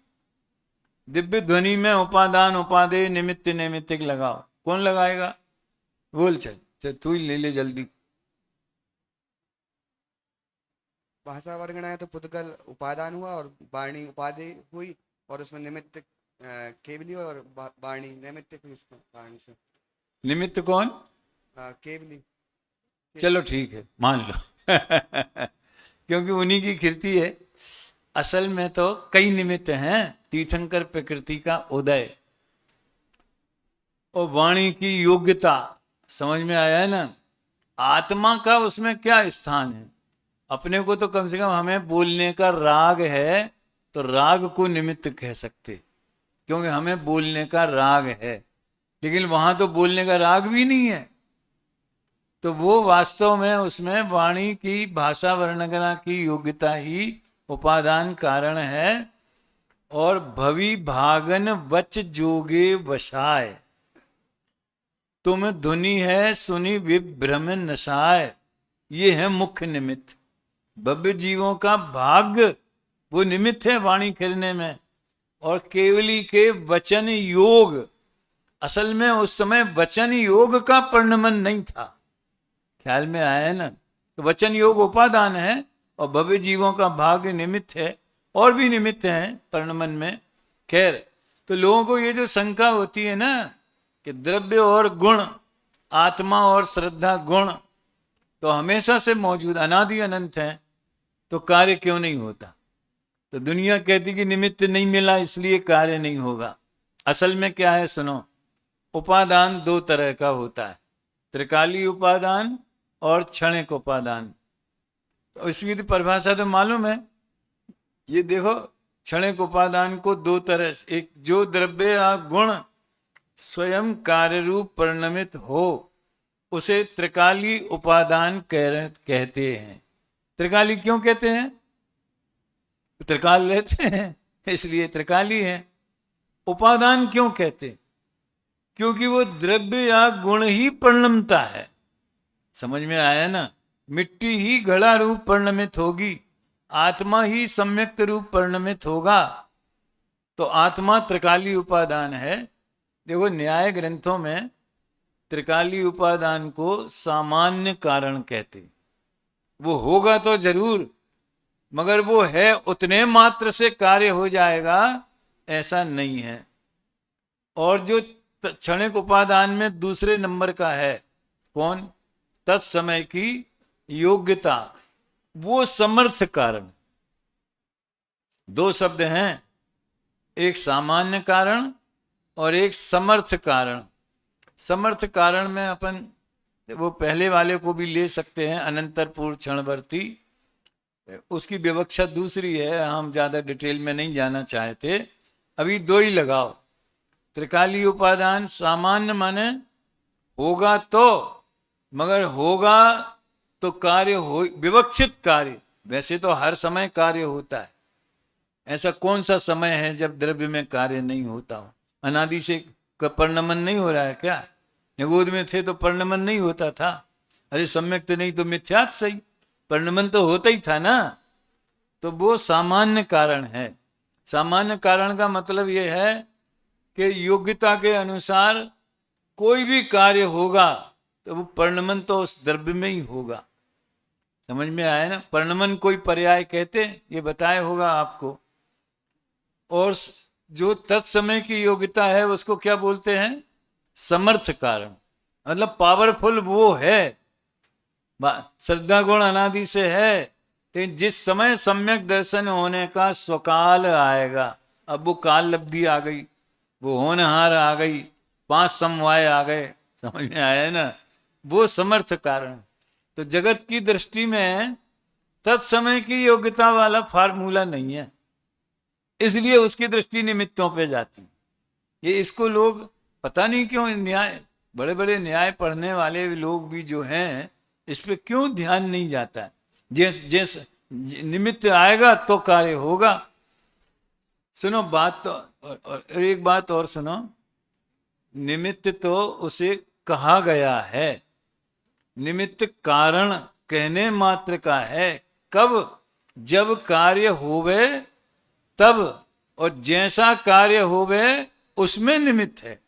दिव्य ध्वनि में उपादान उपादेय निमित्त नैमित्तिक लगाओ, कौन लगाएगा? बोल चल तू ही ले ले जल्दी। भाषा वर्गण है तो पुद्गल उपादान हुआ और वाणी उपाधि हुई, और उसमें निमित्त केवली और वाणी नैमित्तिक हुई उसमें वाणी से। निमित्त कौन? केवली। चलो ठीक है, मान लो क्योंकि उन्हीं की कीर्ति है। असल में तो कई निमित्त हैं। तीर्थंकर प्रकृति का उदय और वाणी की योग्यता, समझ में आया है ना? आत्मा का उसमें क्या स्थान है? अपने को तो कम से कम हमें बोलने का राग है तो राग को निमित्त कह सकते, क्योंकि हमें बोलने का राग है। लेकिन वहां तो बोलने का राग भी नहीं है, तो वो वास्तव में उसमें वाणी की भाषा वर्णना की योग्यता ही उपादान कारण है। और भवि भागन वच जोगे वशाय, तुम धुनि है सुनी विभ्रम नशाय, ये है मुख्य निमित्त। भव्य जीवों का भाग्य वो निमित्त है वाणी खिलने में। और केवली के वचन योग, असल में उस समय वचन योग का परिणमन नहीं था। ख्याल में आया है ना? तो वचन योग उपादान है और भव्य जीवों का भाग्य निमित्त है, और भी निमित्त हैं परिणमन में। खैर, तो लोगों को ये जो शंका होती है ना कि द्रव्य और गुण, आत्मा और श्रद्धा गुण तो हमेशा से मौजूद अनादि अनंत हैं, तो कार्य क्यों नहीं होता? तो दुनिया कहती कि निमित्त नहीं मिला इसलिए कार्य नहीं होगा। असल में क्या है सुनो, उपादान दो तरह का होता है, त्रिकाली उपादान और क्षणिक उपादान। तो इसकी तो परिभाषा तो मालूम है। ये देखो, क्षणिक उपादान को दो तरह, एक जो द्रव्य या गुण स्वयं कार्य रूप परिणमित हो उसे त्रिकाली उपादान कहते हैं। त्रिकाली क्यों कहते हैं? त्रिकाल लेते हैं इसलिए त्रिकाली है। उपादान क्यों कहते? क्योंकि वो द्रव्य या गुण ही परिणमता है। समझ में आया ना? मिट्टी ही घड़ा रूप परिणमित होगी, आत्मा ही सम्यक्त रूप परिणमित होगा, तो आत्मा त्रिकाली उपादान है। देखो, न्याय ग्रंथों में त्रिकाली उपादान को सामान्य कारण कहते। वो होगा तो जरूर, मगर वो है उतने मात्र से कार्य हो जाएगा ऐसा नहीं है। और जो क्षणिक उपादान में दूसरे नंबर का है, कौन? तत्समय की योग्यता, वो समर्थ कारण। दो शब्द हैं, एक सामान्य कारण और एक समर्थ कारण। समर्थ कारण में अपन वो पहले वाले को भी ले सकते हैं, अनंतर पूर्व क्षणवर्ती, उसकी विवक्षा दूसरी है, हम ज़्यादा डिटेल में नहीं जाना चाहते। अभी दो ही लगाओ। त्रिकाली उपादान सामान्य माने होगा तो, मगर होगा तो कार्य हो, विवक्षित कार्य। वैसे तो हर समय कार्य होता है, ऐसा कौन सा समय है जब द्रव्य में कार्य नहीं होता हो? अनादि से परिणमन नहीं हो रहा है क्या? निगोद में थे तो परिणमन नहीं होता था? अरे सम्यक तो नहीं तो मिथ्यात सही, परिणमन तो होता ही था ना। तो वो सामान्य कारण है। सामान्य कारण का मतलब ये है कि योग्यता के अनुसार कोई भी कार्य होगा तो वो परिणमन तो उस द्रव्य में ही होगा। समझ में आया ना? परिणमन कोई पर्याय कहते, ये बताया होगा आपको। और जो तत्समय की योग्यता है उसको क्या बोलते हैं? समर्थ कारण, मतलब पावरफुल वो है। श्रद्धा गुण अनादि से है, लेकिन जिस समय सम्यक दर्शन होने का स्वकाल आएगा, अब वो काल लब्धि आ गई, वो होनहार आ गई, 5 समवाय आ गए, समझ में आया ना? वो समर्थ कारण। तो जगत की दृष्टि में तत्समय की योग्यता वाला फार्मूला नहीं है, इसलिए उसकी दृष्टि निमित्तों पे जाती। ये इसको लोग पता नहीं क्यों, न्याय, बड़े बड़े न्याय पढ़ने वाले लोग भी जो हैं, इस पे क्यों ध्यान नहीं जाता है। जैस निमित्त आएगा तो कार्य होगा। सुनो बात तो, और एक बात और सुनो, निमित्त तो उसे कहा गया है, निमित्त कारण कहने मात्र का है। कब? जब कार्य होवे तब, और जैसा कार्य होवे उसमें निमित्त है।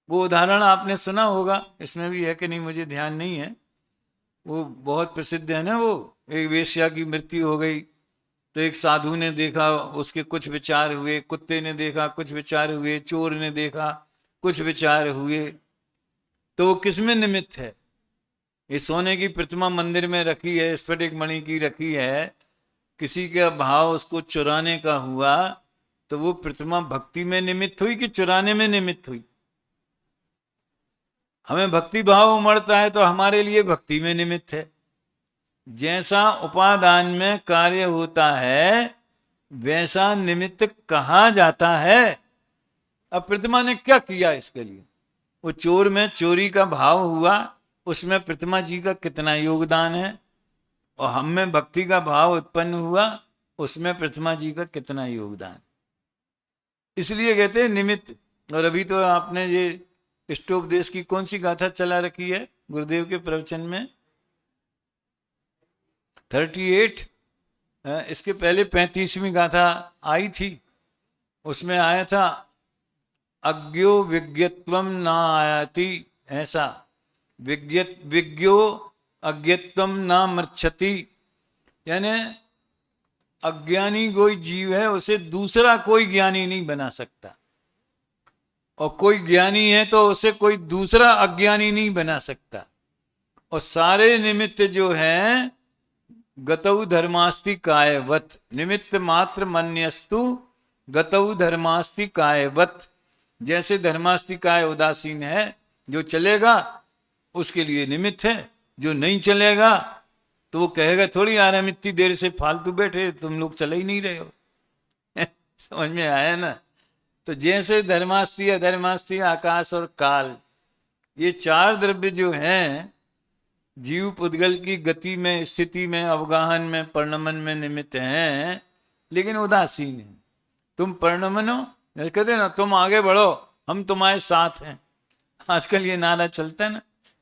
वो उदाहरण आपने सुना होगा, इसमें भी है कि नहीं मुझे ध्यान नहीं है, वो बहुत प्रसिद्ध है ना। वो एक वेश्या की मृत्यु हो गई तो एक साधु ने देखा, उसके कुछ विचार हुए, कुत्ते ने देखा कुछ विचार हुए, चोर ने देखा कुछ विचार हुए। तो वो किसमें निमित्त है? ये सोने की प्रतिमा मंदिर में रखी है, स्फटिक मणि की रखी है, किसी का भाव उसको चुराने का हुआ, तो वो प्रतिमा भक्ति में निमित्त हुई कि चुराने में निमित्त हुई? हमें भक्ति भाव उमड़ता है तो हमारे लिए भक्ति में निमित्त है। जैसा उपादान में कार्य होता है वैसा निमित्त कहा जाता है। अब प्रतिमा ने क्या किया इसके लिए? वो चोर में चोरी का भाव हुआ, उसमें प्रतिमा जी का कितना योगदान है, और हम में भक्ति का भाव उत्पन्न हुआ, उसमें प्रतिमा जी का कितना योगदान। इसलिए कहते हैं निमित्त। और अभी तो आपने ये इष्टोपदेश की कौन सी गाथा चला रखी है गुरुदेव के प्रवचन में? 38। इसके पहले 35वीं गाथा आई थी, उसमें आया था अज्ञो विज्ञत्वम ना आयाति, ऐसा विज्ञो अज्ञत्वम ना मृच्छति। यानी अज्ञानी कोई जीव है, उसे दूसरा कोई ज्ञानी नहीं बना सकता, और कोई ज्ञानी है तो उसे कोई दूसरा अज्ञानी नहीं बना सकता। और सारे निमित्त जो हैं गतौ धर्मास्ति कायवत, निमित्त मात्र मन्यस्तु गतौ धर्मास्ति कायवत। जैसे धर्मास्ति काय उदासीन है, जो चलेगा उसके लिए निमित्त है, जो नहीं चलेगा तो वो कहेगा थोड़ी यार हम इतनी देर से फालतू बैठे, तुम लोग चले ही नहीं रहे हो। समझ में आया ना? तो जैसे धर्मास्ति, अधर्मास्ति, आकाश और काल, ये 4 द्रव्य जो हैं जीव पुद्गल की गति में, स्थिति में, अवगाहन में, परिणमन में निमित्त हैं, लेकिन उदासीन है। तुम परिणमन हो, कहते ना तुम आगे बढ़ो हम तुम्हारे साथ हैं। आजकल ये नारा चलता है ना,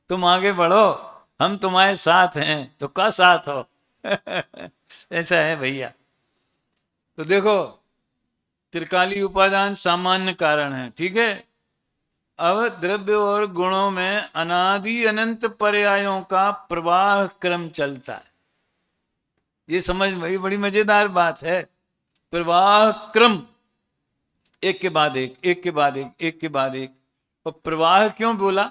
तुम आगे बढ़ो हम तुम्हारे साथ हैं, तो का साथ हो? ऐसा है भैया। तो देखो त्रिकाली उपादान सामान्य कारण है, ठीक है। अब द्रव्य और गुणों में अनादि अनंत पर्यायों का प्रवाह क्रम चलता है। ये समझ भाई, बड़ी मजेदार बात है। प्रवाह क्रम, एक के बाद एक, एक के बाद एक, एक के बाद एक। और प्रवाह क्यों बोला?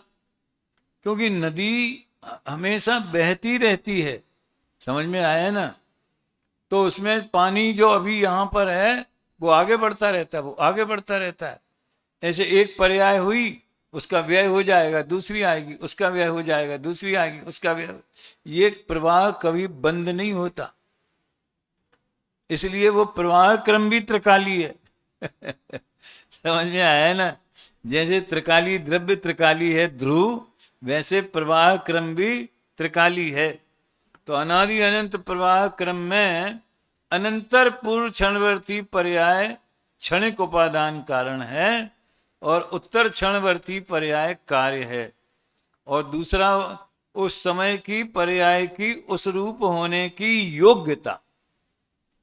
क्योंकि नदी हमेशा बहती रहती है, समझ में आया ना? तो उसमें पानी जो अभी यहां पर है वो आगे बढ़ता रहता है, वो आगे बढ़ता रहता है। ऐसे एक पर्याय हुई, उसका व्यय हो जाएगा, दूसरी आएगी, उसका व्यय हो जाएगा, दूसरी आएगी, उसका व्यय। ये प्रवाह कभी बंद नहीं होता, इसलिए वो प्रवाह क्रम भी त्रिकाली है। समझ में आया ना? जैसे त्रिकाली द्रव्य त्रिकाली है ध्रुव, वैसे प्रवाह क्रम भी त्रिकाली है। तो अनादि अनंत प्रवाह क्रम में अनंतर पूर्व क्षणवर्ती पर्याय क्षणिक उपादान कारण है और उत्तर क्षणवर्ती पर्याय कार्य है, और दूसरा उस समय की पर्याय की उस रूप होने की योग्यता।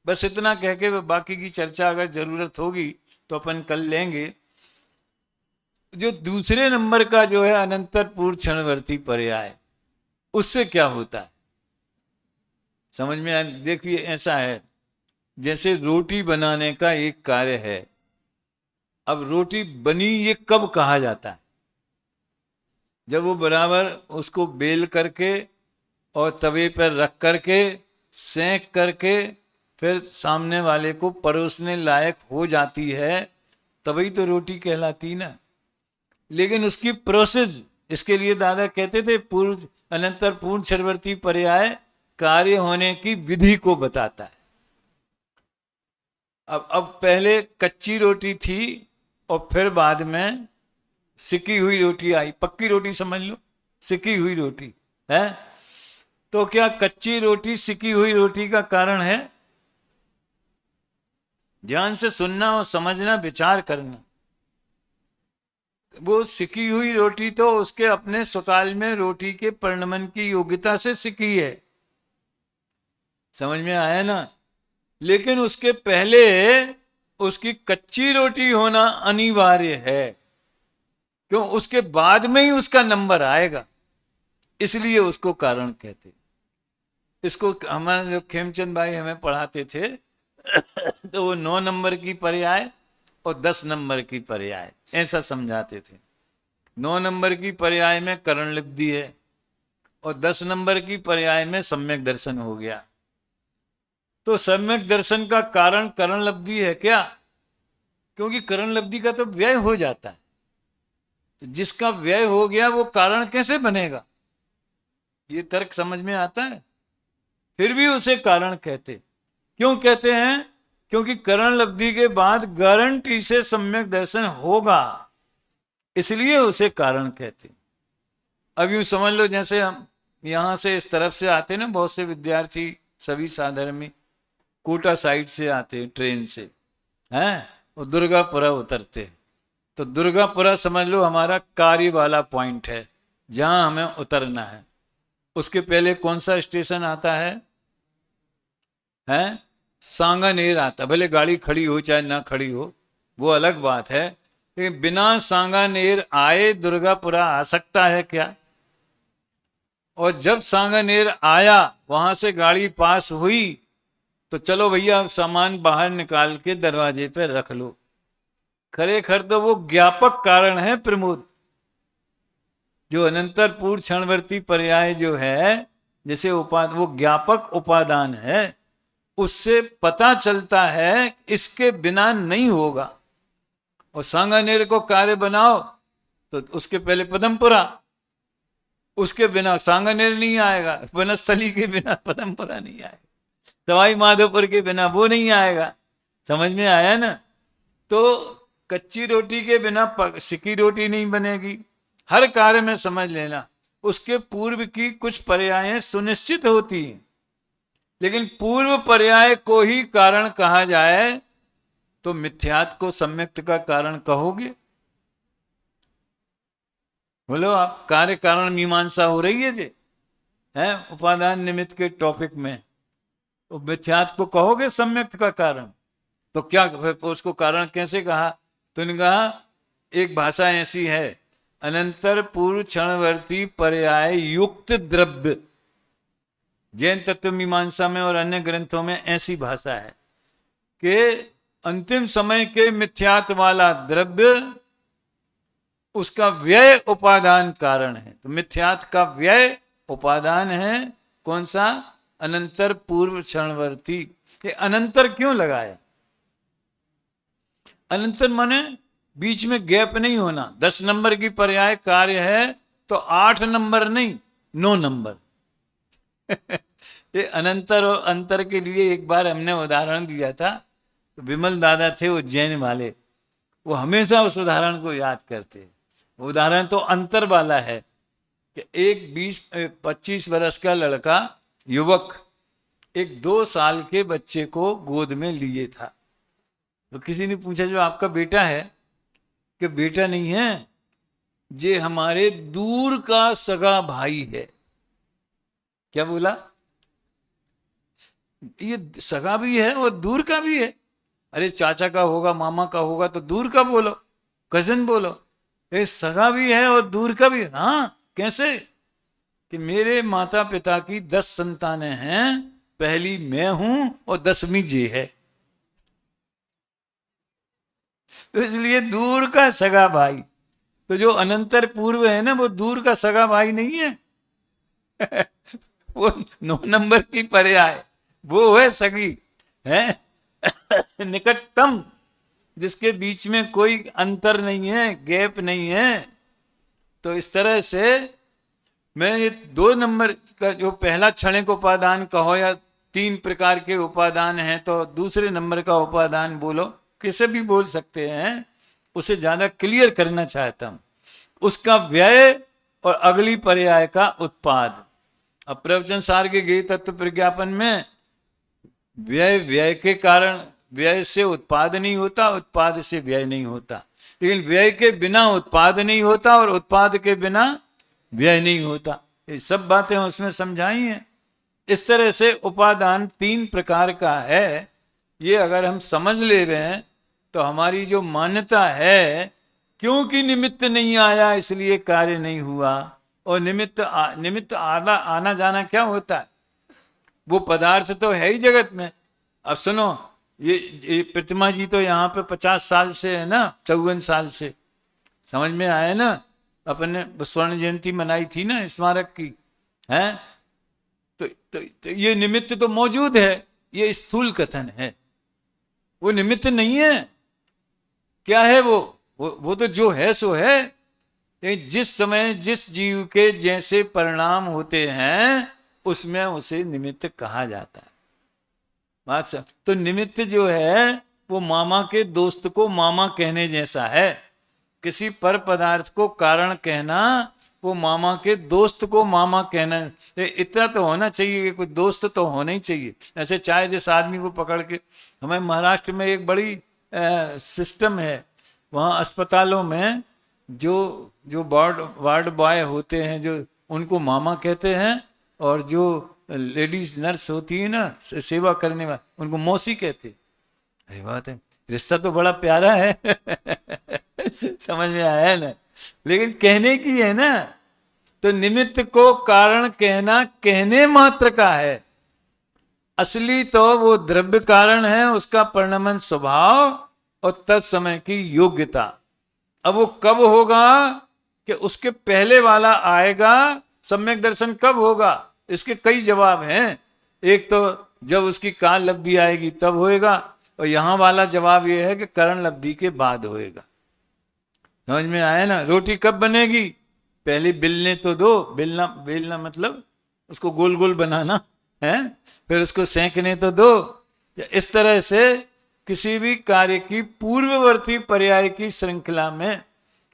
बस इतना कह के बाकी की चर्चा अगर जरूरत होगी तो अपन कर लेंगे। जो दूसरे नंबर का जो है अनंतर पूर्व क्षणवर्ती पर्याय, उससे क्या होता है समझ में आया? देखिए ऐसा है, जैसे रोटी बनाने का एक कार्य है। अब रोटी बनी ये कब कहा जाता है? जब वो बराबर उसको बेल करके और तवे पर रख करके सेंक करके फिर सामने वाले को परोसने लायक हो जाती है, तभी तो रोटी कहलाती ना। लेकिन उसकी प्रोसेस, इसके लिए दादा कहते थे पूर्व अनंतर पूर्ण क्षणवर्ती पर्याय कार्य होने की विधि को बताता है। अब पहले कच्ची रोटी थी और फिर बाद में सिकी हुई रोटी आई। पक्की रोटी समझ लो, सिकी हुई रोटी है। तो क्या कच्ची रोटी सिकी हुई रोटी का कारण है? ध्यान से सुनना और समझना, विचार करना। वो सिकी हुई रोटी तो उसके अपने स्वकाल में रोटी के परिणमन की योग्यता से सिकी है, समझ में आया ना? लेकिन उसके पहले उसकी कच्ची रोटी होना अनिवार्य है, क्यों? उसके बाद में ही उसका नंबर आएगा, इसलिए उसको कारण कहते। इसको हमारे जो खेमचंद भाई हमें पढ़ाते थे तो वो 9 नंबर की पर्याय और 10 नंबर की पर्याय ऐसा समझाते थे। 9 नंबर की पर्याय में करण लब्धि है और 10 नंबर की पर्याय में सम्यक दर्शन हो गया। तो सम्यक दर्शन का कारण करण लब्धि है क्या? क्योंकि करण लब्धि का तो व्यय हो जाता है, तो जिसका व्यय हो गया वो कारण कैसे बनेगा? ये तर्क समझ में आता है? फिर भी उसे कारण कहते। क्यों कहते हैं? क्योंकि करण लब्धि के बाद गारंटी से सम्यक दर्शन होगा, इसलिए उसे कारण कहते। अब यूं समझ लो, जैसे हम यहां से इस तरफ से आते ना, बहुत से विद्यार्थी सभी साधर्मी कोटा साइड से आते ट्रेन से, हैं, और दुर्गापुरा उतरते। तो दुर्गापुरा समझ लो हमारा कार्य वाला पॉइंट है जहां हमें उतरना है। उसके पहले कौन सा स्टेशन आता है? हैं, सांगानेर आता। भले गाड़ी खड़ी हो चाहे ना खड़ी हो, वो अलग बात है, लेकिन बिना सांगानेर आए दुर्गापुरा आ सकता है क्या? और जब सांगानेर आया, वहां से गाड़ी पास हुई, तो चलो भैया सामान बाहर निकाल के दरवाजे पे रख लो। खरेखर तो वो ज्ञापक कारण है प्रमोद। जो अनंतर पूर्व क्षणवर्ती पर्याय जो है, जैसे वो ज्ञापक उपादान है, उससे पता चलता है इसके बिना नहीं होगा। और सांगानेर को कार्य बनाओ तो उसके पहले पदमपुरा, उसके बिना सांगानेर नहीं आएगा, वनस्थली के बिना पदमपुरा नहीं आएगा, सवाई माधोपुर के बिना वो नहीं आएगा। समझ में आया ना? तो कच्ची रोटी के बिना सिकी रोटी नहीं बनेगी। हर कार्य में समझ लेना, उसके पूर्व की कुछ पर्यायें सुनिश्चित होती हैं, लेकिन पूर्व पर्याय को ही कारण कहा जाए तो मिथ्यात्व को सम्यक्त का कारण कहोगे? बोलो आप, कार्य कारण मीमांसा हो रही है जे है उपादान निमित्त के टॉपिक में, तो मिथ्यात्व को कहोगे सम्यक्त का कारण? तो क्या उसको कारण कैसे कहा? तो कहा एक भाषा ऐसी है, अनंतर पूर्व क्षणवर्ती पर्याय युक्त द्रव्य। जैन तत्व मीमांसा में और अन्य ग्रंथों में ऐसी भाषा है कि अंतिम समय के मिथ्यात्व वाला द्रव्य, उसका व्यय उपादान कारण है। तो मिथ्यात्व का व्यय उपादान है कौन सा? अनंतर पूर्व क्षणवर्ती। ये अनंतर क्यों लगाया? अनंतर माने बीच में गैप नहीं होना। 10 नंबर की पर्याय कार्य है तो 8 नंबर नहीं, 9 नंबर। ये अनंतर और अंतर के लिए एक बार हमने उदाहरण दिया था। तो विमल दादा थे उज्जैन वाले, वो हमेशा उस उदाहरण को याद करते हैं। वो उदाहरण तो अंतर वाला है कि एक 20-25 वर्ष का लड़का, युवक, एक 2 साल के बच्चे को गोद में लिए था। तो किसी ने पूछा जो आपका बेटा है, कि बेटा नहीं है, ये हमारे दूर का सगा भाई है। क्या बोला? ये सगा भी है और दूर का भी है। अरे चाचा का होगा, मामा का होगा तो दूर का बोलो, कजन बोलो। ये सगा भी है और दूर का भी। हाँ, कैसे? कि मेरे माता पिता की 10 संतानें हैं, पहली मैं हूं और 10वीं ये है। तो इसलिए दूर का सगा भाई। तो जो अनंतर पूर्व है ना, वो दूर का सगा भाई नहीं है। वो 9 नंबर की पर्याय, वो है सगी, है निकटतम, जिसके बीच में कोई अंतर नहीं है, गैप नहीं है। तो इस तरह से मैं ये 2 नंबर का जो पहला क्षणिक उपादान कहो या 3 प्रकार के उपादान हैं, तो दूसरे नंबर का उपादान बोलो, किसे भी बोल सकते हैं, उसे ज्यादा क्लियर करना चाहता हूं। उसका व्यय और अगली पर्याय का उत्पाद। अब प्रवचन सार के गेय तत्व प्रज्ञापन में व्यय के कारण, व्यय से उत्पाद नहीं होता, उत्पाद से व्यय नहीं होता, लेकिन व्यय के बिना उत्पाद नहीं होता और उत्पाद के बिना व्यय नहीं होता। ये सब बातें उसमें समझाई हैं। इस तरह से उपादान 3 प्रकार का है। ये अगर हम समझ ले रहे हैं तो हमारी जो मान्यता है, क्योंकि निमित्त नहीं आया इसलिए कार्य नहीं हुआ, और निमित्त आना जाना क्या होता है? वो पदार्थ तो है ही जगत में। अब सुनो, ये प्रतिमा जी तो यहाँ पे 50 साल से है ना, 54 साल से, समझ में आया ना? अपन ने स्वर्ण जयंती मनाई थी ना स्मारक की, है? तो ये निमित्त तो मौजूद है, ये स्थूल कथन है, वो निमित्त नहीं है। क्या है वो तो जो है सो है। जिस समय जिस जीव के जैसे परिणाम होते हैं, उसमें उसे निमित्त कहा जाता है। बात सब तो निमित्त जो है वो मामा के दोस्त को मामा कहने जैसा है। किसी पर पदार्थ को कारण कहना, वो मामा के दोस्त को मामा कहना। इतना तो होना चाहिए कि कुछ दोस्त तो होना ही चाहिए। ऐसे चाहे जिस आदमी को पकड़ के, हमें महाराष्ट्र में एक बड़ी सिस्टम है, वहाँ अस्पतालों में जो वार्ड बॉय होते हैं, जो उनको मामा कहते हैं, और जो लेडीज नर्स होती है ना सेवा करने वाली, उनको मौसी कहते हैं। अरे बात है, रिश्ता तो बड़ा प्यारा है। समझ में आया है ना? लेकिन कहने की है ना, तो निमित्त को कारण कहना कहने मात्र का है। असली तो वो द्रव्य कारण है, उसका परिणमन स्वभाव और तत्समय की योग्यता। अब वो कब होगा कि उसके पहले वाला आएगा? सम्यक दर्शन कब होगा? इसके कई जवाब हैं। एक तो जब उसकी काल लब्धि आएगी तब होएगा, और यहां वाला जवाब यह है कि करण लब्धि के बाद होएगा। समझ में आया ना? रोटी कब बनेगी? पहले बेलने तो दो, बेलना मतलब उसको गोल गोल बनाना है, फिर उसको सेंकने तो दो। इस तरह से किसी भी कार्य की पूर्ववर्ती पर्याय की श्रृंखला में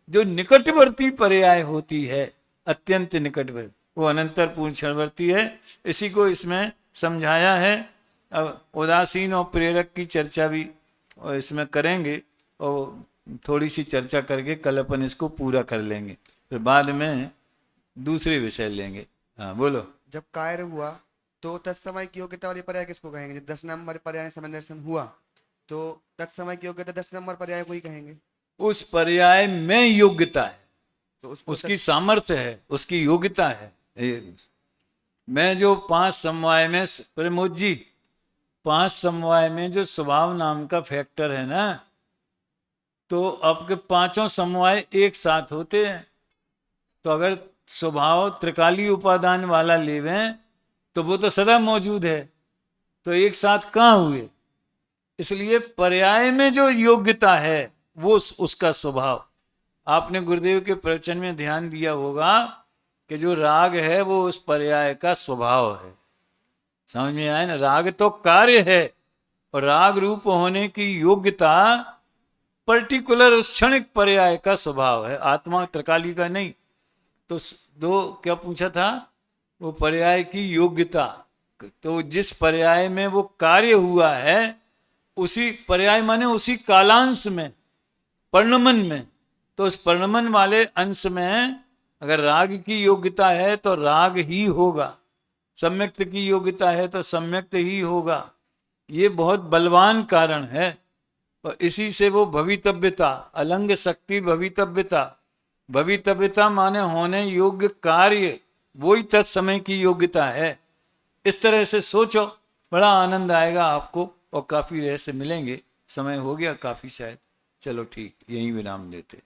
जो निकटवर्ती पर्याय होती है, अत्यंत निकटवर्ती, वो अनंतर पूर्ण क्षणवर्ती है। इसी को इसमें समझाया है। अब उदासीन और प्रेरक की चर्चा भी और इसमें करेंगे, और थोड़ी सी चर्चा करके कल अपन इसको पूरा कर लेंगे, फिर बाद में दूसरे विषय लेंगे। हाँ बोलो। जब कार्य हुआ तो तत्समय की योग्यता वाली पर्याय किसको कहेंगे? जब 10 नंबर पर्याय समय दर्शन हुआ तो तत्समय की योग्यता 10 नंबर पर्याय को ही कहेंगे। उस पर्याय में योग्यता है, तो उसको उसकी सामर्थ्य है, उसकी योग्यता है। मैं जो 5 समवाय में, प्रमोद जी, 5 समवाय में जो स्वभाव नाम का फैक्टर है ना, तो आपके 5 समवाय एक साथ होते हैं। तो अगर स्वभाव त्रिकाली उपादान वाला लेवें तो वो तो सदा मौजूद है, तो एक साथ कहाँ हुए? इसलिए पर्याय में जो योग्यता है वो उसका स्वभाव। आपने गुरुदेव के प्रवचन में ध्यान दिया होगा कि जो राग है वो उस पर्याय का स्वभाव है। समझ में आया ना? राग तो कार्य है, और राग रूप होने की योग्यता पर्टिकुलर उस क्षणिक पर्याय का स्वभाव है, आत्मा त्रिकाली का नहीं। तो दो क्या पूछा था, वो पर्याय की योग्यता। तो जिस पर्याय में वो कार्य हुआ है उसी पर्याय माने उसी कालांश में, पर्णमन में, तो उस पर्णमन वाले अंश में अगर राग की योग्यता है तो राग ही होगा, सम्यक्त की योग्यता है तो सम्यक्त ही होगा। ये बहुत बलवान कारण है और इसी से वो भवितव्यता, अलंग शक्ति भवितव्यता, भवितव्यता माने होने योग्य कार्य, वही तत्समय की योग्यता है। इस तरह से सोचो, बड़ा आनंद आएगा आपको और काफी रहस्य मिलेंगे। समय हो गया काफी शायद, चलो ठीक, यहीं विराम लेते।